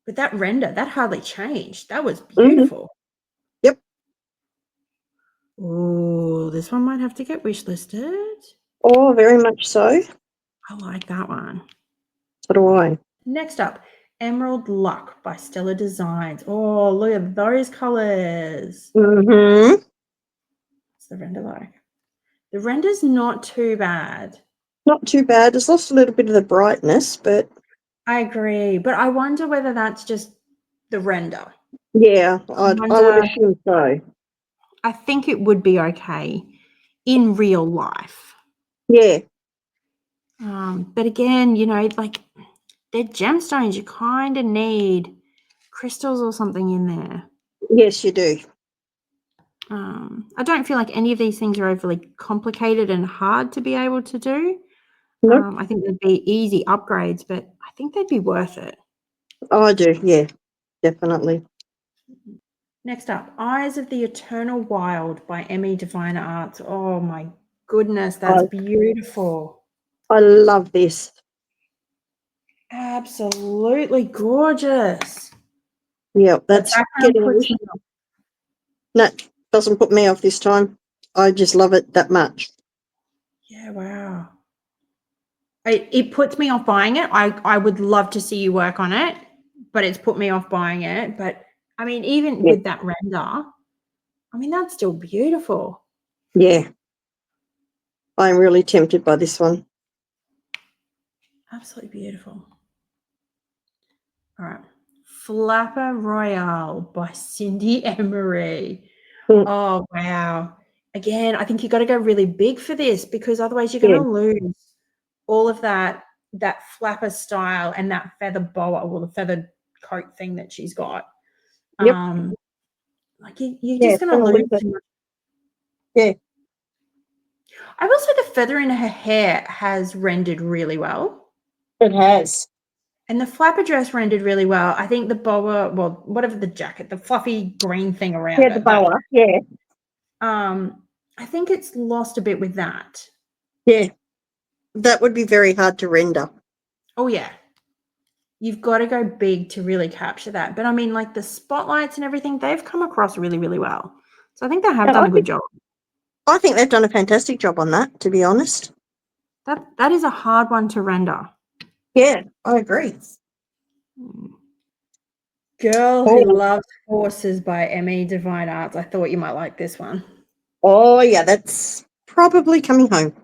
But that render, that hardly changed. That was beautiful. Yep. Oh, this one might have to get wish listed. Oh, very much so. I like that one. So do I. Next up, Emerald Luck by Stella Designs. Oh, look at those colors. Mm-hmm. What's the render like? The render's not too bad. Not too bad. It's lost a little bit of the brightness, but I agree. But I wonder whether that's just the render. yeah, I would assume so. I think it would be okay in real life. Yeah. But again, like they're gemstones. You kind of need crystals or something in there. Yes, you do. I don't feel like any of these things are overly complicated and hard to be able to do. Nope. I think they'd be easy upgrades, but I think they'd be worth it. Oh, I do. Yeah, definitely. Next up, Eyes of the Eternal Wild by Emmy Divine Arts. Oh my goodness, that's beautiful. I love this. Absolutely gorgeous. Yeah, that's getting wish. No, doesn't put me off this time. I just love it that much. Yeah, wow. It puts me off buying it. I would love to see you work on it, but it's put me off buying it. But I mean, even with that render, I mean, that's still beautiful. Yeah. I'm really tempted by this one. Absolutely beautiful. All right. Flapper Royale by Cindy Emery. Oh, wow. Again, I think you got to go really big for this because otherwise you're going to lose all of that flapper style and that feather boa or the feathered coat thing that she's got. Yep. Like you're just going to lose too much. Yeah. I will say the feather in her hair has rendered really well. It has. And the flapper dress rendered really well. I think the boa, well, whatever the jacket, the fluffy green thing around it. The boa, yeah. I think it's lost a bit with that. Yeah. That would be very hard to render. Oh, yeah. You've got to go big to really capture that. But I mean, like the spotlights and everything, they've come across really, really well. So I think they have done a good job. I think they've done a fantastic job on that, to be honest. That is a hard one to render. Yeah, I agree. Girl Who Loves Horses by M.E. Divine Arts. I thought you might like this one. Oh, yeah, that's probably coming home.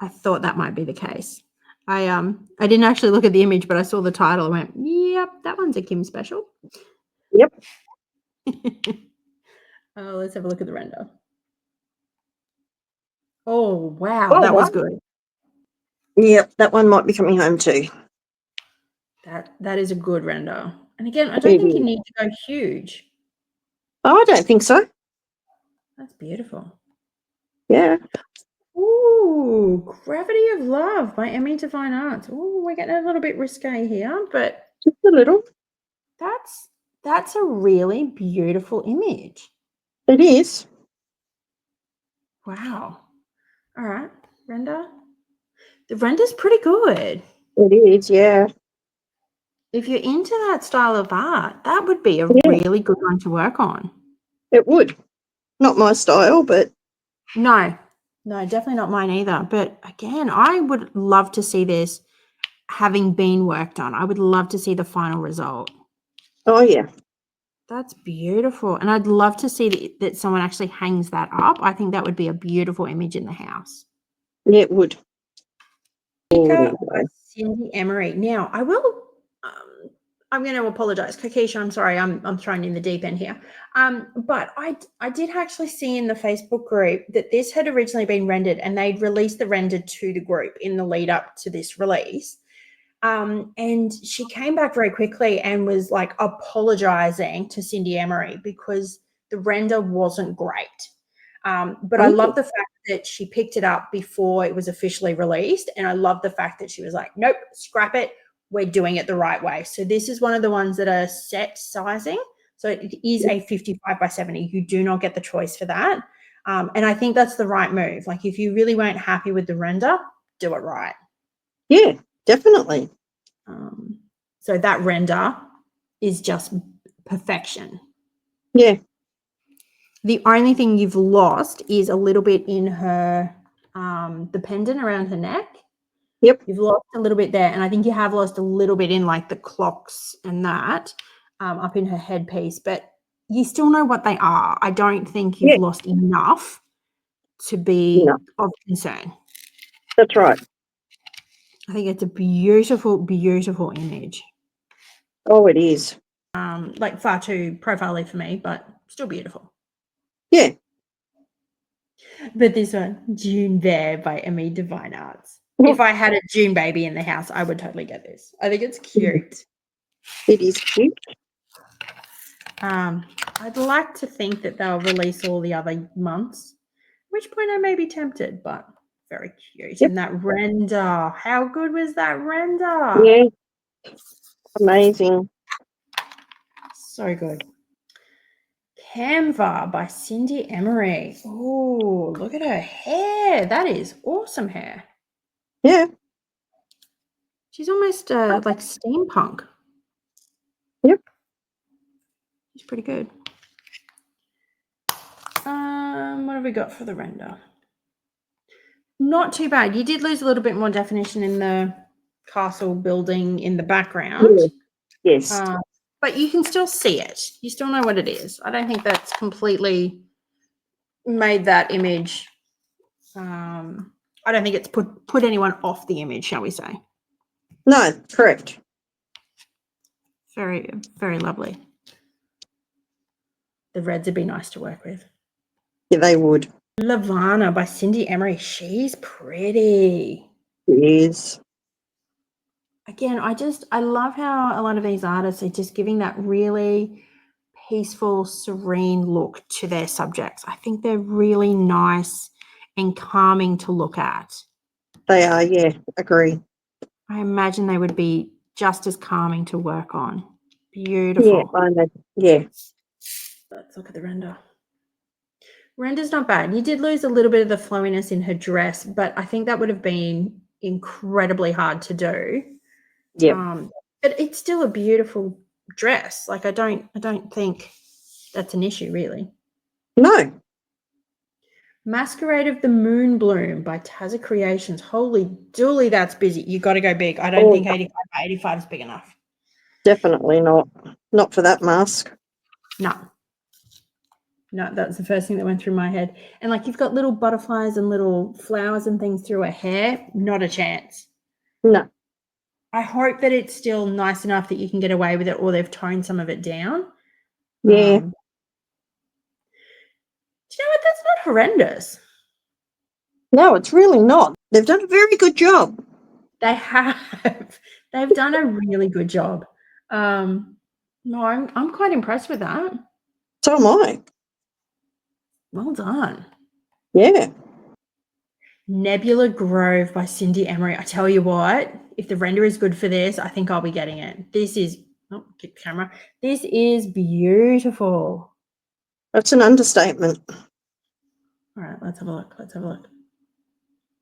I thought that might be the case. I didn't actually look at the image, but I saw the title and went, yep, that one's a Kim special. Yep. Let's have a look at the render. Oh, wow, that was good. Yep, that one might be coming home too. That is a good render. And again, I don't think you need to go huge. Oh, I don't think so. That's beautiful. Yeah. Ooh, Gravity of Love by M.E. Divine Arts. Ooh, we're getting a little bit risque here, but just a little. That's a really beautiful image. It is. Wow. All right, render. The render's pretty good. It is, yeah. If you're into that style of art, that would be a really good one to work on. It would. Not my style, but No, definitely not mine either. But again, I would love to see this having been worked on. I would love to see the final result. Oh, yeah. That's beautiful. And I'd love to see that someone actually hangs that up. I think that would be a beautiful image in the house. Yeah, it would. By Cindy Emery. Now, I will. I'm going to apologize, Kakisha. I'm sorry. I'm thrown in the deep end here. But I did actually see in the Facebook group that this had originally been rendered, and they'd released the render to the group in the lead up to this release. And she came back very quickly and was like apologizing to Cindy Emery because the render wasn't great. But I love the fact that she picked it up before it was officially released. And I love the fact that she was like, nope, scrap it. We're doing it the right way. So this is one of the ones that are set sizing. So it is a 55 by 70. You do not get the choice for that. And I think that's the right move. Like if you really weren't happy with the render, do it right. Yeah, definitely. So that render is just perfection. Yeah. The only thing you've lost is a little bit in her, the pendant around her neck. Yep. You've lost a little bit there. And I think you have lost a little bit in like the clocks and that up in her headpiece. But you still know what they are. I don't think you've lost enough to be of concern. That's right. I think it's a beautiful, beautiful image. Oh, it is. Like far too profile-y for me, but still beautiful. Yeah. But this one, June Bear by Amy Divine Arts. If I had a June baby in the house, I would totally get this. I think it's cute. It is cute. I'd like to think that they'll release all the other months, at which point I may be tempted, but very cute. Yep. And that render, how good was that render? Yeah. Amazing. So good. Canva by Cindy Emery. Oh, look at her hair. That is awesome hair. Yeah. She's almost like steampunk. Yep. She's pretty good. What have we got for the render? Not too bad. You did lose a little bit more definition in the castle building in the background. Yes. But you can still see it. You still know what it is. I don't think that's completely made that image. I don't think it's put anyone off the image, shall we say. No, correct. Very, very lovely. The reds would be nice to work with. Yeah, they would. Lavana by Cindy Emery. She's pretty. It is. Again, I love how a lot of these artists are just giving that really peaceful, serene look to their subjects. I think they're really nice and calming to look at. They are, yeah, agree. I imagine they would be just as calming to work on. Beautiful. Yeah. Let's look at the render. Render's not bad. You did lose a little bit of the flowiness in her dress, but I think that would have been incredibly hard to do. Yeah. But it's still a beautiful dress. Like I don't think that's an issue really. No. Masquerade of the Moon Bloom by TOWTDA Creations. Holy dooly, that's busy. You got to go big. I don't think 85 by 85 is big enough. Definitely not. Not for that mask. No, that's the first thing that went through my head. And like you've got little butterflies and little flowers and things through her hair. Not a chance. No. I hope that it's still nice enough that you can get away with it, or they've toned some of it down. Yeah. Do you know what? That's not horrendous. No, it's really not. They've done a very good job. They have. They've done a really good job. No, I'm quite impressed with that. So am I. Well done. Yeah. Nebula Grove by Cindy Emery. I tell you what, if the render is good for this, I think I'll be getting it. This is, get the camera. This is beautiful. That's an understatement. All right, let's have a look.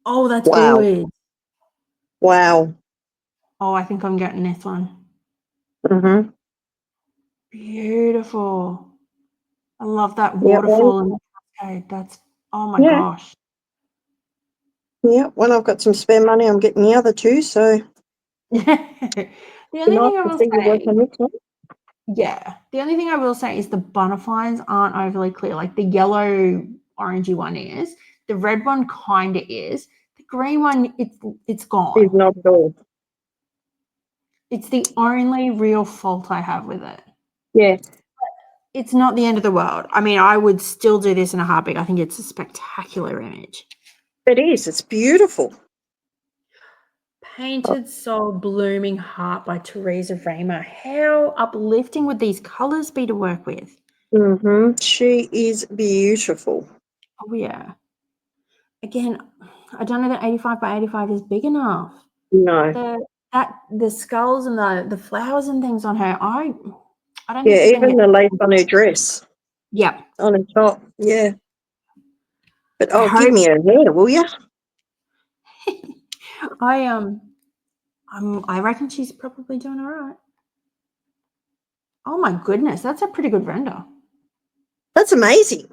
Oh, that's good. Wow. Oh, I think I'm getting this one. Mm-hmm. Beautiful. I love that waterfall and the cascade. Oh my Yeah. gosh. Yeah, when I've got some spare money, I'm getting the other two. So The only nice thing I to will see you work say, on this one. yeah, the only thing I will say is the butterflies aren't overly clear. Like the yellow orangey one is, the red one kind of is, the green one it's He's gone. not at all. It's the only real fault I have with it. Yeah, It's not the end of the world. I mean, I would still do this in a heartbeat. I think it's a spectacular image. it is. It's beautiful. Painted Soul Blooming Heart by Teresa Raymer. How uplifting would these colours be to work with? She is beautiful. Oh, yeah. Again, I don't know that 85 by 85 is big enough. No. The skulls and the flowers and things on her, I don't Yeah, think you're going to even get. the lace on her dress, Yeah. on her top. Yeah. But I give hope. me her hair, will you? I reckon she's probably doing all right. Oh my goodness, that's a pretty good render. That's amazing.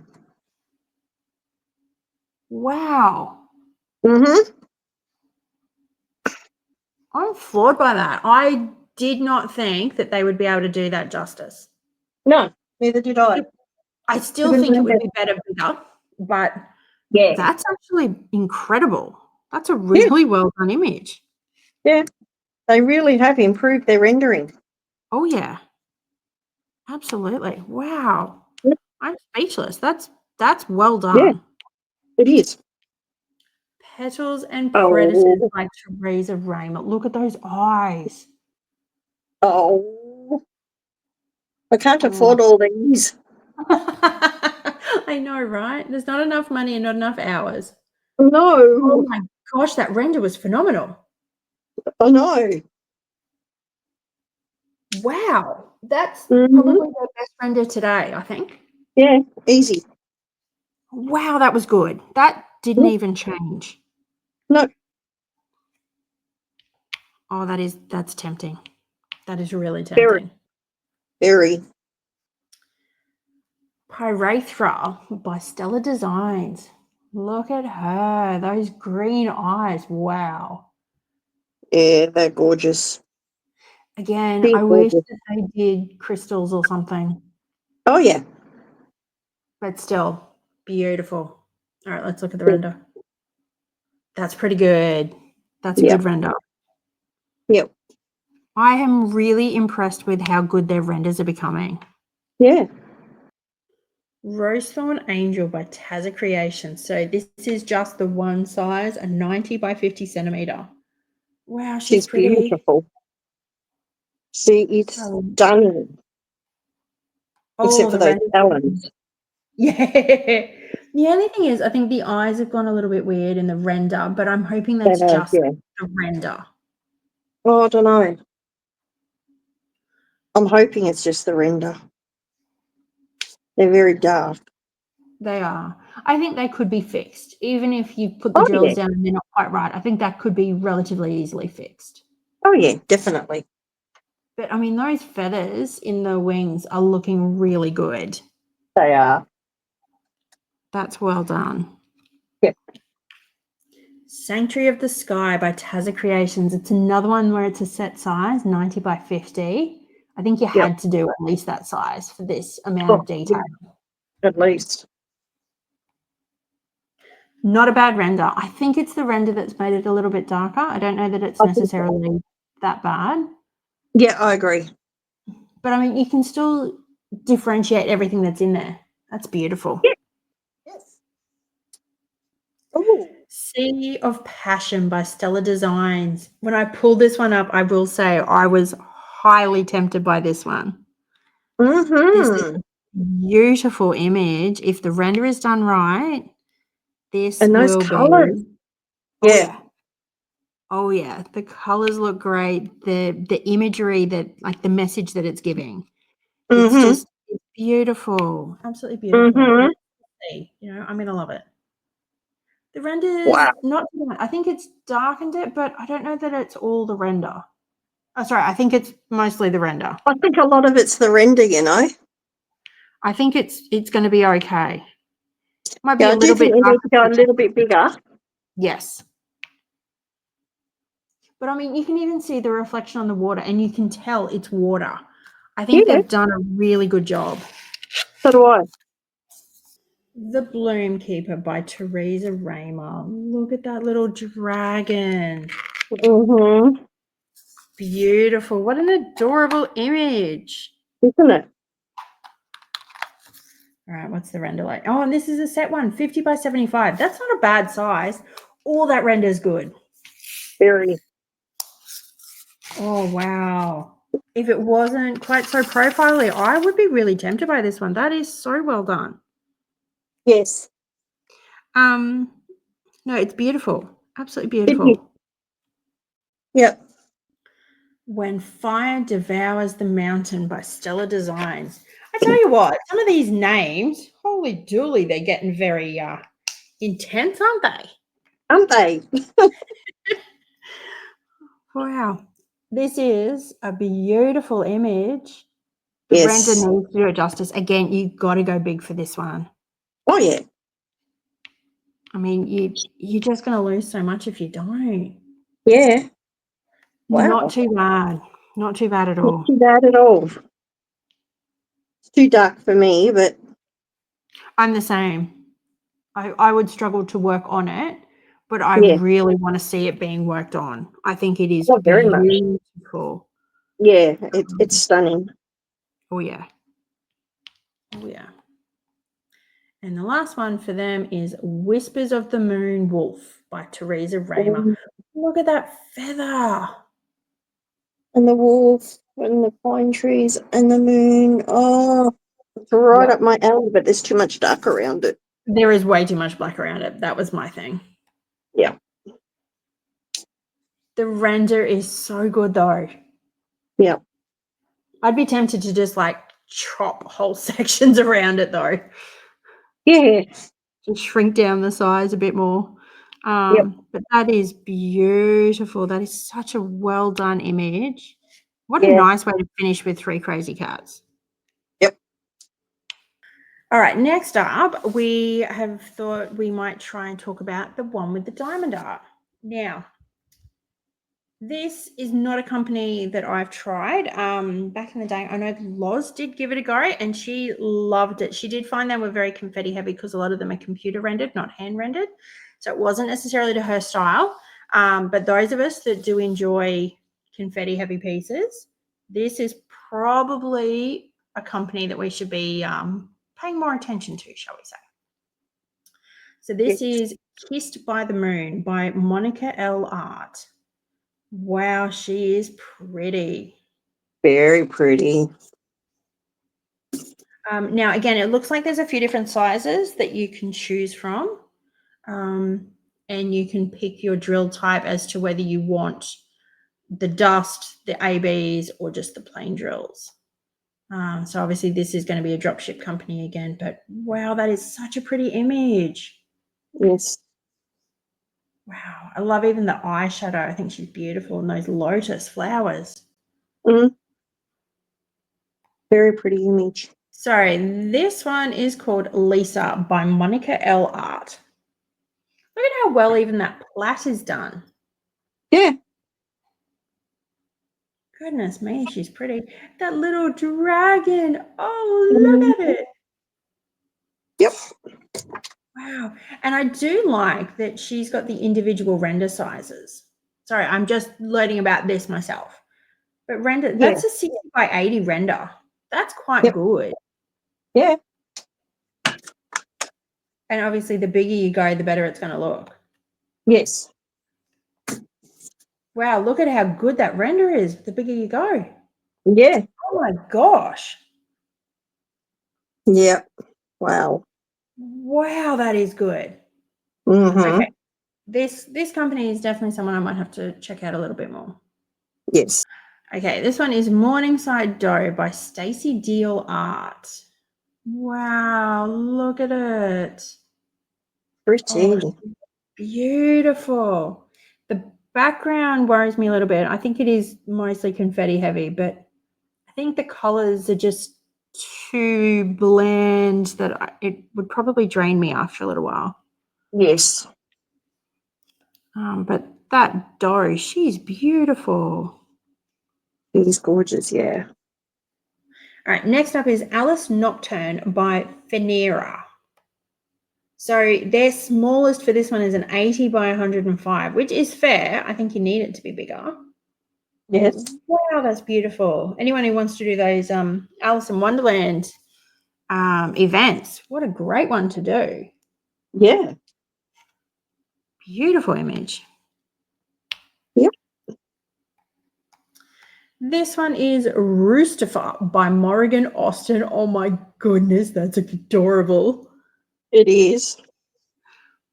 Wow. Mm-hmm. I'm floored by that. I did not think that they would be able to do that justice. No, neither did I. I still think it would be better bigger, but Yeah. that's actually incredible. That's a Yeah. really well done image. Yeah. They really have improved their rendering. Oh yeah. Absolutely. Wow. Yep. I'm speechless. That's well Yeah, done. it is. Petals and Predators Oh. by Teresa Raymer. Look at those eyes. Oh. I can't Oh. afford all these. I know, right? There's not enough money and not enough hours. Oh No. my gosh, that render was phenomenal. I know. Wow. That's Mm-hmm. probably the best render today, I think. Yeah, easy. Wow, that was good. That didn't Yep. even change. No. Oh, that's tempting. That is really Very. tempting. Very. Pyrethra by Stellar Designs. Look at her. Those green eyes. Wow. Yeah, they're gorgeous. Again, They're I wish gorgeous. that they did crystals or something. Oh, yeah. But still, beautiful. All right, let's look at the render. That's pretty good. That's a Yep. good render. Yep. I am really impressed with how good their renders are becoming. Yeah. Rosethorn Angel by TOWTDA Creation. So this is just the one size, a 90 by 50 centimeter. Wow, she's pretty. Beautiful. See, it's stunning. Except for The those render. talons. Yeah. The only thing is, I think the eyes have gone a little bit weird in the render, but I'm hoping that's just the render. Oh, I don't know. I'm hoping it's just the render. They're very dark. They are. I think they could be fixed. Even if you put the Oh, drills yeah. down and they're not quite right, I think that could be relatively easily fixed. Oh, yeah, definitely. But, I mean, those feathers in the wings are looking really good. They are. That's well done. Yep. Sanctuary of the Sky by TOWTDA Creations. It's another one where it's a set size, 90 by 50. I think you had to do at least that size for this amount of detail. Yeah, at least. Not a bad render. I think it's the render that's made it a little bit darker. I don't know that it's necessarily that bad. Yeah, I agree. But, I mean, you can still differentiate everything that's in there. That's beautiful. Yeah. Yes. Ooh. Sea of Passion by Stellar Designs. When I pulled this one up, I will say I was highly tempted by this one. This is Mm-hmm. a beautiful image. If the render is done right, this And those will colours. be. Yeah. Oh, yeah. Oh, yeah. The colors look great. The imagery like the message that it's giving. It's just it's beautiful. Absolutely beautiful. Mm-hmm. I'm going to love it. The render's Wow. not too bad. I think it's darkened it, but I don't know that it's all the render. Oh, sorry. I think it's mostly the render. I think a lot of it's the render, you know. I think it's going to be okay. Might be Yeah, a I do little bit think we need to go a darker. little bit bigger. Yes. But I mean, you can even see the reflection on the water and you can tell it's water. I think Yeah, they've done a really good job. so do I. The Bloom Keeper by Teresa Raymer. Look at that little dragon. Mm-hmm. Beautiful. What an adorable image. Isn't it? All right, what's the render like? Oh, and this is a set one, 50 by 75. That's not a bad size. All that render is good. Very. Oh, wow. If it wasn't quite so profiley, I would be really tempted by this one. That is so well done. Yes. No, it's beautiful. Absolutely beautiful. Yep. When Fire Devours the Mountain by Stellar Designs. I tell you what, some of these names, holy dooly, they're getting very intense, aren't they? Aren't they? Wow. This is a beautiful image. The Yes. render needs to do it justice. Again, you got to go big for this one. Oh, yeah. I mean, you're just going to lose so much if you don't. Yeah. Wow. Not too bad. Not too bad at all. Not too bad at all. It's too dark for me, but I'm the same. I would struggle to work on it, but I yeah. really want to see it being worked on. I think it is Oh, very much. beautiful. Yeah, it's stunning. Oh, yeah. Oh, yeah. And the last one for them is Whispers of the Moon Wolf by Teresa Raymer. Look at that feather. And the wolf and the pine trees and the moon. Oh, it's right Yep. up my alley, but there's too much dark around it. There is way too much black around it. That was my thing. Yeah. The render is so good though. Yeah. I'd be tempted to just like chop whole sections around it though. Yeah. Just shrink down the size a bit more. Yep. But that is beautiful. That is such a well done image. What a Yeah. nice way to finish with 3 Krazy Kats. Yep. All right, next up, we have thought we might try and talk about the one with the diamond art. Now, this is not a company that I've tried. Back in the day, I know Loz did give it a go and she loved it. She did find they were very confetti heavy because a lot of them are computer rendered, not hand rendered. So it wasn't necessarily to her style. But those of us that do enjoy confetti heavy pieces, this is probably a company that we should be paying more attention to, shall we say. So this is Kissed by the Moon by Monica L. Art. Wow, she is pretty. Very pretty. Now, again, it looks like there's a few different sizes that you can choose from. And you can pick your drill type as to whether you want the dust, the ABs, or just the plain drills. So obviously this is going to be a dropship company again, but wow, that is such a pretty image. Yes. Wow, I love even the eyeshadow. I think she's beautiful, and those lotus flowers. Very pretty image. Sorry, this one is called Lisa by Monica L. Art. Look at how well even that plait is done. Yeah. Goodness me, she's pretty. That little dragon. Oh, look at it. Yep. Wow. And I do like that she's got the individual render sizes. Sorry, I'm just learning about this myself. But render, that's a 60 by 80 render. That's quite good. Yeah. And obviously, the bigger you go, the better it's going to look. Yes. Wow, look at how good that render is. The bigger you go. Yeah. Oh my gosh. Yep. Wow. Wow, that is good. Mm-hmm. Okay. This company is definitely someone I might have to check out a little bit more. Yes. Okay, this one is Morningside Dough by Stacey Deal Art. Wow, look at it. Pretty. Oh, beautiful. The background worries me a little bit. I think it is mostly confetti heavy, but I think the colors are just too bland that it would probably drain me after a little while. Yes. But that doe, she's beautiful. It is gorgeous, yeah. All right, next up is Alice Nocturne by Phaneara. So their smallest for this one is an 80 by 105, which is fair. I think you need it to be bigger. Yes. Wow, that's beautiful. Anyone who wants to do those Alice in Wonderland events, what a great one to do. Yeah. Beautiful image. Yep. This one is Roosterfar by Morrigan Austin. Oh my goodness, that's adorable. It is.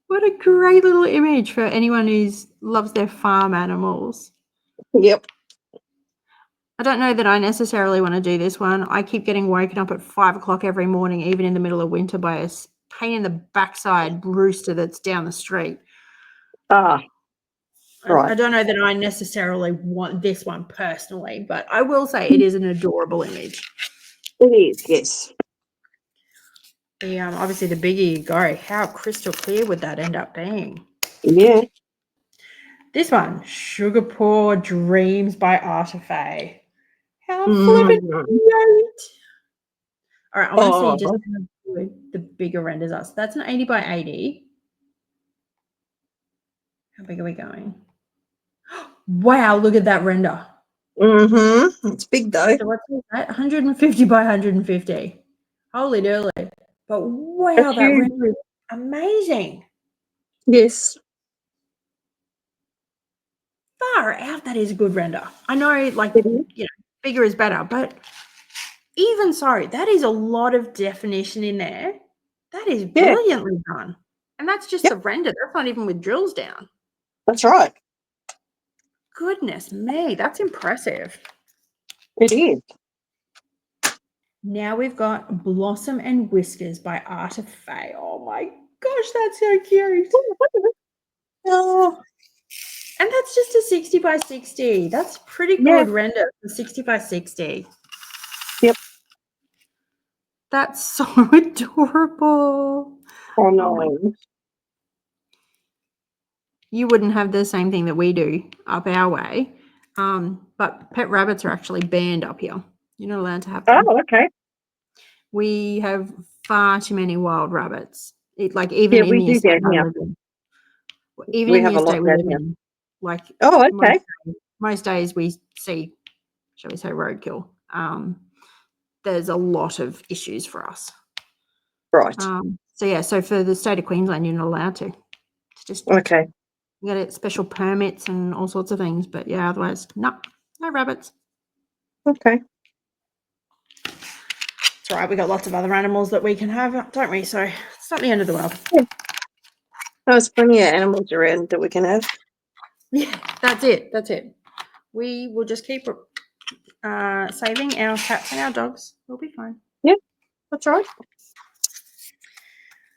What a great little image for anyone who loves their farm animals. Yep. I don't know that I necessarily want to do this one. I keep getting woken up at 5 o'clock every morning, even in the middle of winter, by a pain in the backside rooster that's down the street. Ah, right. I don't know that I necessarily want this one personally, but I will say it is an adorable image. It is, yes. Obviously, the bigger you go, how crystal clear would that end up being? Yeah. This one, Sugar Paw Dreams by Artifae. How flippin' great! All right, I want to see just how good the bigger renders are. So that's an 80 by 80. How big are we going? Wow, look at that render. It's big though. So what's that? 150 by 150. Holy dooly. But wow, that render is amazing. Yes. Far out, that is a good render. I know, like, It is. you know, bigger is better, but even so, that is a lot of definition in there. That is brilliantly done. And that's just the render. That's not even with drills down. That's right. Goodness me, that's impressive. It is. Now we've got Blossom and Whiskers by Artifae. Oh my gosh, that's so cute. Oh. And that's just a 60 by 60. That's pretty good render for 60 by 60. Yep. That's so adorable. Oh no. You wouldn't have the same thing that we do up our way. But pet rabbits are actually banned up here. You're not allowed to have them. Oh, okay. We have far too many wild rabbits. Even in we the do estate down I here. live in. Even We in have the a lot estate we down live here. in, like Oh, okay. most days we see, shall we say, roadkill. There's a lot of issues for us. Right. So for the state of Queensland, you're not allowed to. It's just Okay. you got to get special permits and all sorts of things. But yeah, otherwise, no rabbits. Okay. It's all right. We got lots of other animals that we can have, don't we? So it's not the end of the world. Yeah. There's plenty of animals around that we can have. Yeah, that's it. That's it. We will just keep saving our cats and our dogs. We'll be fine. Yeah, that's right.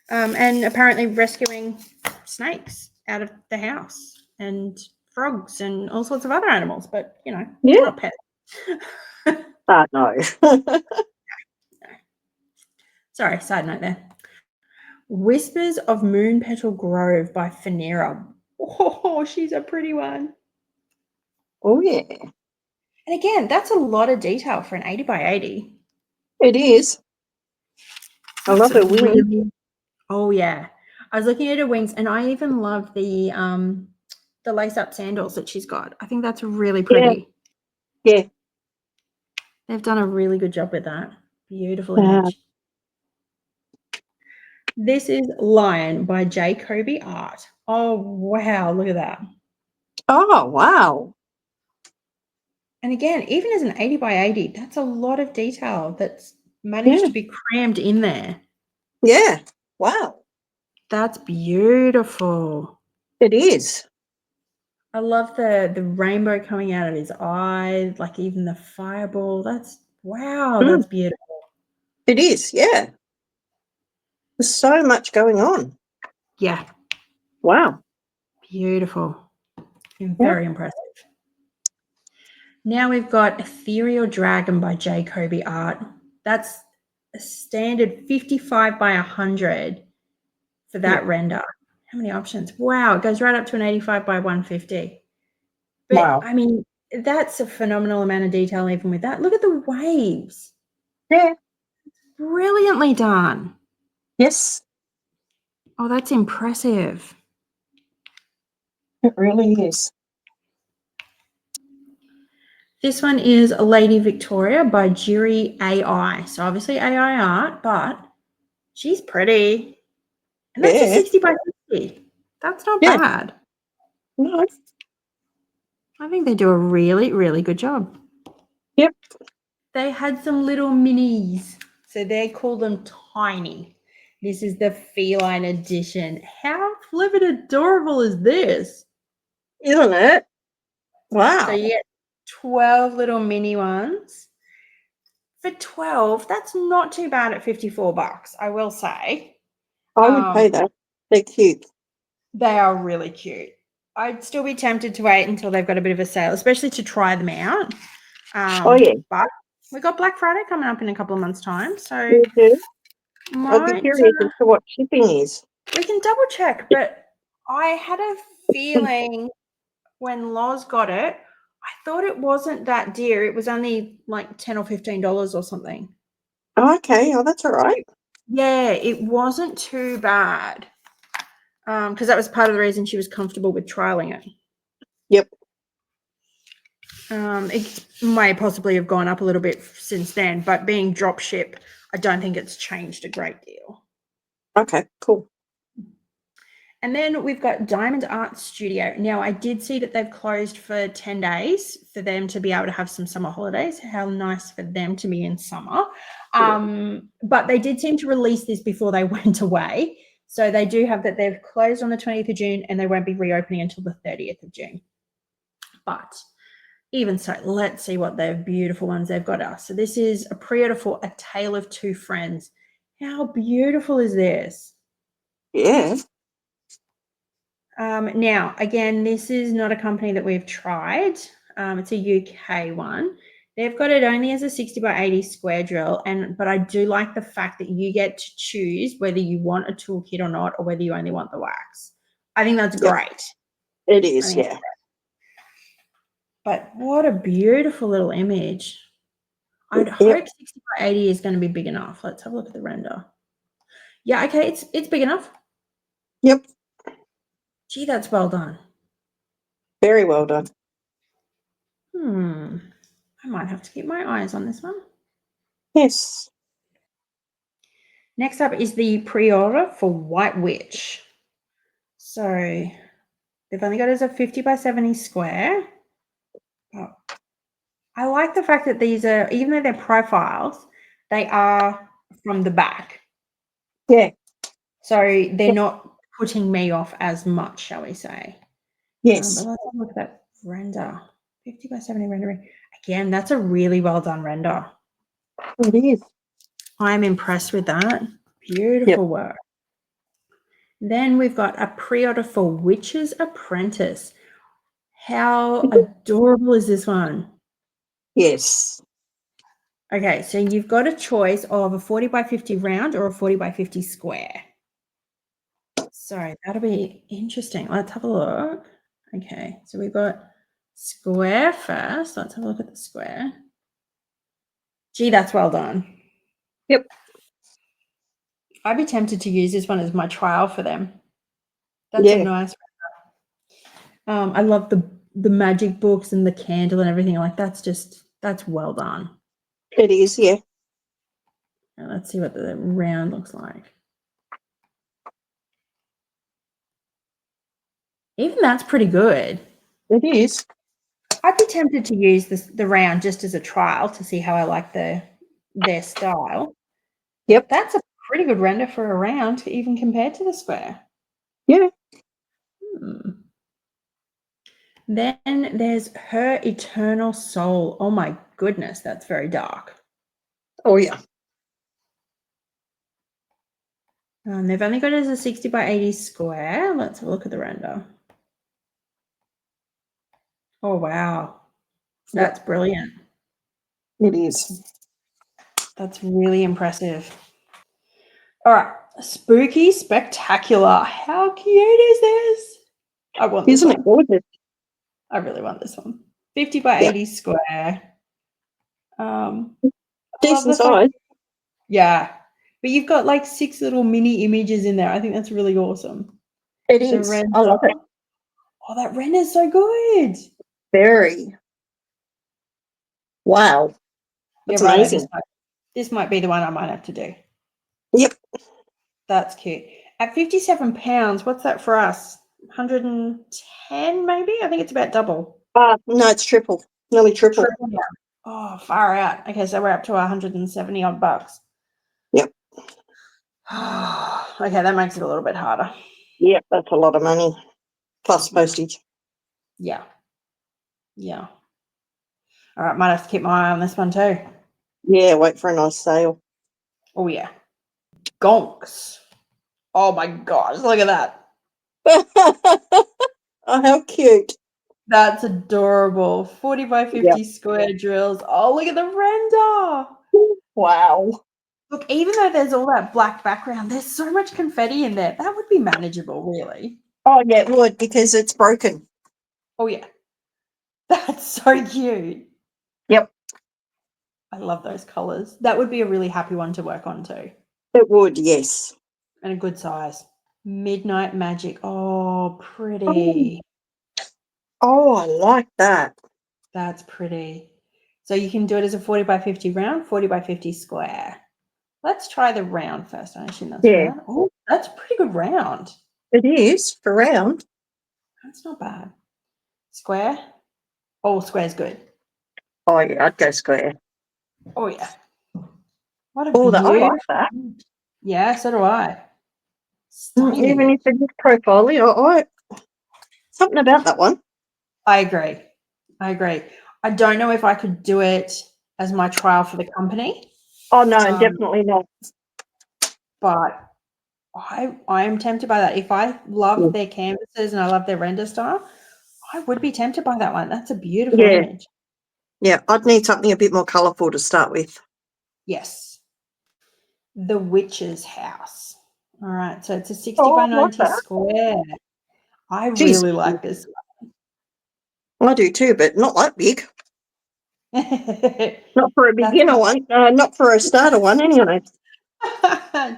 And apparently rescuing snakes out of the house and frogs and all sorts of other animals, but not pets. No. Sorry, side note there. Whispers of Moon Petal Grove by Phaneara. Oh, she's a pretty one. Oh, yeah. And again, that's a lot of detail for an 80 by 80. It is. I love her wings. Oh, yeah. I was looking at her wings, and I even love the lace-up sandals that she's got. I think that's really pretty. Yeah. They've done a really good job with that. Beautiful image. This is Lion by Jafar Art. Oh, wow. Look at that. Oh, wow. And again, even as an 80 by 80, that's a lot of detail that's managed to be crammed in there. Yeah. Wow. That's beautiful. It is. I love the rainbow coming out of his eye, like even the fireball. That's that's beautiful. It is, yeah. There's so much going on. Yeah. Wow. Beautiful. Very impressive. Now we've got Ethereal Dragon by Jafar Art. That's a standard 55 by 100 for that render. How many options? Wow, it goes right up to an 85 by 150. But Wow. I mean, that's a phenomenal amount of detail even with that. Look at the waves. Yeah. Brilliantly done. Yes. Oh, that's impressive. It really is. This one is Lady Victoria by Jury AI. So obviously AI art, but she's pretty. And that's a 60 by 50. That's not bad. No. I think they do a really, really good job. Yep. They had some little minis. So they call them Tiny. This is the feline edition. How flippin' adorable is this? Isn't it? Wow. So you get 12 little mini ones. For 12, that's not too bad at $54, I will say. I would pay that. They're cute. They are really cute. I'd still be tempted to wait until they've got a bit of a sale, especially to try them out. Oh, yeah. But we got Black Friday coming up in a couple of months' time, so You do? I'd be might curious as to what shipping is. we can double check. But I had a feeling when Loz got it, I thought it wasn't that dear. It was only like $10 or $15 or something. Oh, okay. Oh, that's all right. Yeah, it wasn't too bad. Because that was part of the reason she was comfortable with trialing it. Yep. It may possibly have gone up a little bit since then, but being drop ship, I don't think it's changed a great deal. Okay, cool. And then we've got Diamond Art Studio. Now, I did see that they've closed for 10 days for them to be able to have some summer holidays. How nice for them to be in summer. But they did seem to release this before they went away. So they do have that they've closed on the 20th of June and they won't be reopening until the 30th of June. But even so, let's see what their beautiful ones they've got us. So this is a pre-order for A Tale of Two Friends. How beautiful is this? Yeah. Now, again, this is not a company that we've tried. It's a UK one. They've got it only as a 60 by 80 square drill, but I do like the fact that you get to choose whether you want a toolkit or not, or whether you only want the wax. I think that's great. It is, yeah. But what a beautiful little image. I'd hope 60 by 80 is going to be big enough. Let's have a look at the render. Yeah, okay, it's big enough. Yep. Gee, that's well done. Very well done. I might have to keep my eyes on this one. Yes. Next up is the pre-order for White Witch. So they've only got it as a 50 by 70 square. Oh, I like the fact that these are, even though they're profiles, they are from the back. Yeah. So they're not putting me off as much, shall we say. Yes. But let's have a look at that render. 50 by 70 rendering. Again, that's a really well done render. It is. I'm impressed with that. Beautiful work. Then we've got a pre-order for Witch's Apprentice. How adorable is this one? Yes. Okay, so you've got a choice of a 40 by 50 round or a 40 by 50 square. So that'll be interesting. Let's have a look. Okay, so we've got square first. Let's have a look at the square. Gee, that's well done. Yep. I'd be tempted to use this one as my trial for them. That's a nice I love the magic books and the candle and everything. Like that's well done. It is, yeah. Now let's see what the round looks like. Even that's pretty good. It is. I'd be tempted to use the round just as a trial to see how I like their style. Yep. That's a pretty good render for a round, even compared to the square. Yeah. Then there's Her Eternal Soul. Oh my goodness, that's very dark. Oh, yeah. They've only got it as a 60 by 80 square. Let's have a look at the render. Oh, wow. That's brilliant. It is. That's really impressive. All right. Spooky Spectacular. How cute is this? I want this Isn't one. it gorgeous? I really want this one. 50 by 80 square. I love Decent the fact. size. Yeah. But you've got like 6 little mini images in there. I think that's really awesome. It The is. render. I love it. Oh, that render is so good. Very. Wow. That's Yeah, right. amazing. This might be the one I might have to do. Yep. That's cute. At £57, what's that for us? 110 maybe? I think it's about double. No, it's triple. Nearly triple. Triple now. Oh, far out. Okay, so we're up to 170 odd bucks. Yep. Okay, that makes it a little bit harder. Yep, that's a lot of money. Plus postage. Yeah. Yeah. All right, might have to keep my eye on this one too. Yeah, wait for a nice sale. Oh, yeah. Gonks. Oh, my gosh. Look at that. Oh, how cute. That's adorable. 40 by 50 square drills. Oh, look at the render. Wow. Look, even though there's all that black background, there's so much confetti in there. That would be manageable, really. Oh, yeah, it would because it's broken. Oh, yeah. That's so cute. Yep. I love those colors. That would be a really happy one to work on too. It would, yes. And a good size. Midnight Magic. Oh, pretty. Oh, I like that. That's pretty. So you can do it as a 40 by 50 round, 40 by 50 square. Let's try the round first. I assume that's round. Oh, that's a pretty good round. It is for round. That's not bad. Square. Oh, square's good. Oh, yeah, I'd go square. Oh, yeah. What a Oh, I beautiful. like that. Yeah, so do I. Stunning. Even if it is profile, something about that one. I agree. I don't know if I could do it as my trial for the company. Oh, no, definitely not. But I am tempted by that. If I love their canvases and I love their render style, I would be tempted by that one. That's a beautiful image. Yeah, I'd need something a bit more colourful to start with. Yes. The Witch's House. All right. So it's a 60 Oh, by I like 90 that. square. I Geez. really like this I do too, but not that big. one. Not for a beginner one. Not for a starter one, anyway.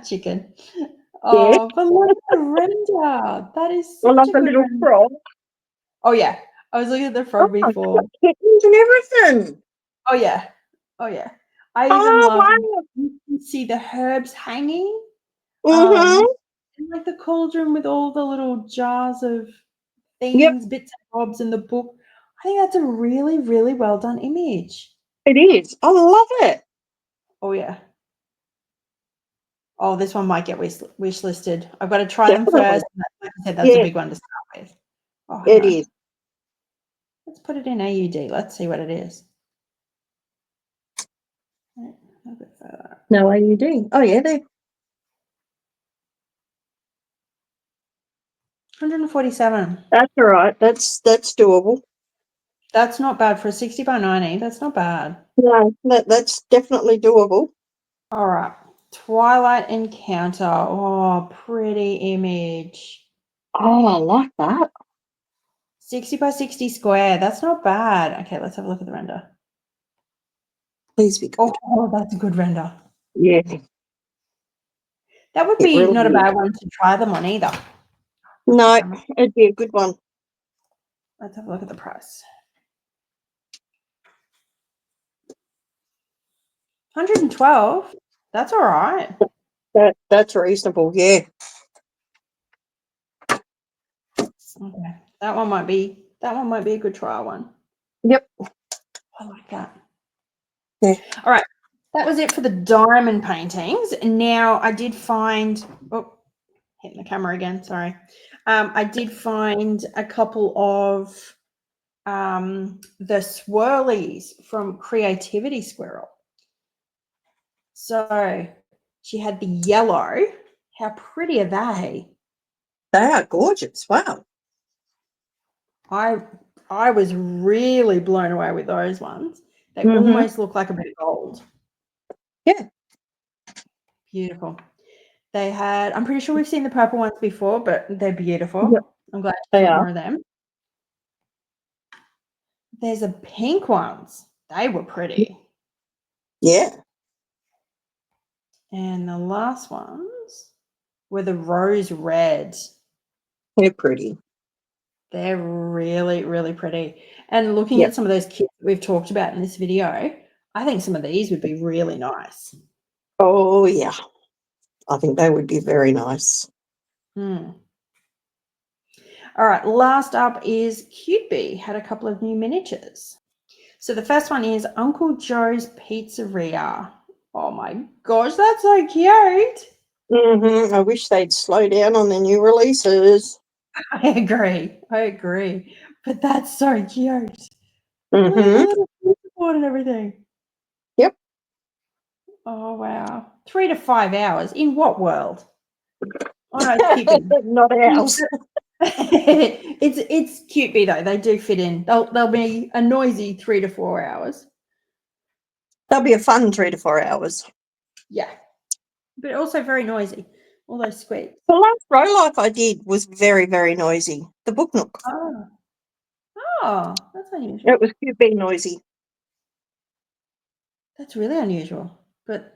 Chicken. Yeah. Oh, but look at the render. That is I such love a the good little render. frog. Oh, yeah. I was looking at the frog Oh, before. kittens and everything. Oh, yeah. Oh, yeah. I even Oh, love wow. you can see the herbs hanging. Mm-hmm. And like the cauldron with all the little jars of Yep, things, bits and bobs in the book. I think that's a really, really well done image. it is. I love it. Oh, yeah. Oh, this one might get wish listed. I've got to try them first. Like I said, that's a big one to start with. Oh, it is. Let's put it in AUD. Let's see what it is. A bit further. No AUD. Oh, yeah, there. 147. That's all right. That's doable. That's not bad for a 60 by 90. That's not bad. No, that's definitely doable. All right. Twilight Encounter. Oh, pretty image. Oh, I like that. 60 by 60 square. That's not bad. Okay, let's have a look at the render. Please be good. Oh, that's a good render. Yeah. That would It be really not a is. bad one to try them on either. No, it'd be a good one. Let's have a look at the price. 112. That's all right. That's reasonable, yeah. Okay. That one might be a good trial one. Yep. I like that. Yeah. All right. That was it for the diamond paintings. Now I did find hitting the camera again, sorry. I did find a couple of the swirlies from Creativity Squirrel. So she had the yellow. How pretty are they? They are gorgeous. Wow. I was really blown away with those ones. They almost look like a bit of gold. Yeah. Beautiful. They had, I'm pretty sure we've seen the purple ones before, but they're beautiful. Yep. I'm glad They to see are. more of them. There's a pink ones. They were pretty. Yeah. And the last ones were the rose red. They're pretty. They're really, really pretty. And looking Yep. at some of those kits that we've talked about in this video, I think some of these would be really nice. Oh, yeah. I think they would be very nice. All right, last up is Cutebee. Had a couple of new miniatures. So the first one is Uncle Joe's Pizzeria. Oh my gosh, that's so cute. I wish they'd slow down on their new releases. I agree. But that's so cute. Look at the Mm-hmm. little pizza board and everything. Yep. Oh wow. 3 to 5 hours. In what world? Oh no, it's Cutebee. Not ours. It's Cutebee though. They do fit in. They'll be a noisy 3 to 4 hours. That'll be a fun 3 to 4 hours. Yeah. But also very noisy. All those squeaks. The last Row Life I did was very, very noisy. The Book Nook. Oh, that's unusual. It was Cutebee noisy. That's really unusual. But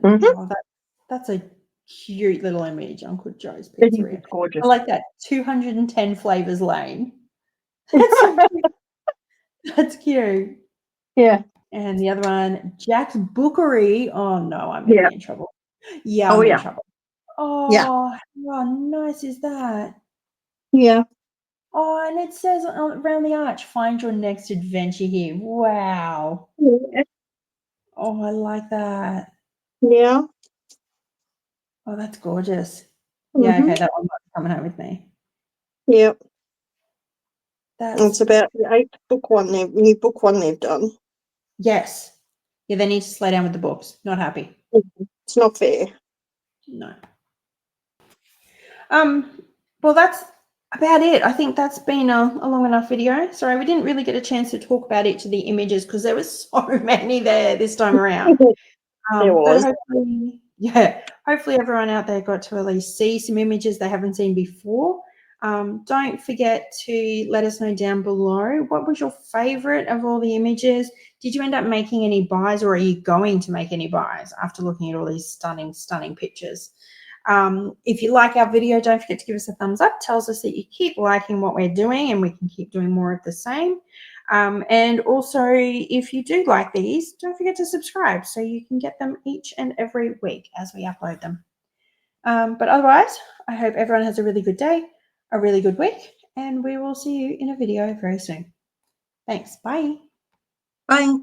that's a cute little image, Uncle Joe's Pizzeria. It's gorgeous. I like that. 210 flavors lane. That's so cute. That's cute. Yeah. And the other one, Jack's Bookery. Oh no, I'm gonna be in trouble. Yeah, I'm in trouble. Oh, how nice is that? Yeah. Oh, and it says around the arch, find your next adventure here. Wow. Yeah. Oh, I like that. Yeah. Oh, that's gorgeous. Yeah, okay, that one's coming home with me. Yep. That's It's about the 8th new book one they've done. yes. Yeah, they need to slow down with the books. Not happy. It's not fair. No. Well, that's about it. I think that's been a long enough video. Sorry, we didn't really get a chance to talk about each of the images because there was so many there this time around. There was. But hopefully everyone out there got to at least see some images they haven't seen before. Don't forget to let us know down below, what was your favorite of all the images? Did you end up making any buys, or are you going to make any buys after looking at all these stunning pictures? If you like our video, don't forget to give us a thumbs up. Tells us that you keep liking what we're doing and we can keep doing more of the same. And also, if you do like these, don't forget to subscribe so you can get them each and every week as we upload them. But otherwise, I hope everyone has a really good day, a really good week, and we will see you in a video very soon. Thanks. Bye. Bye.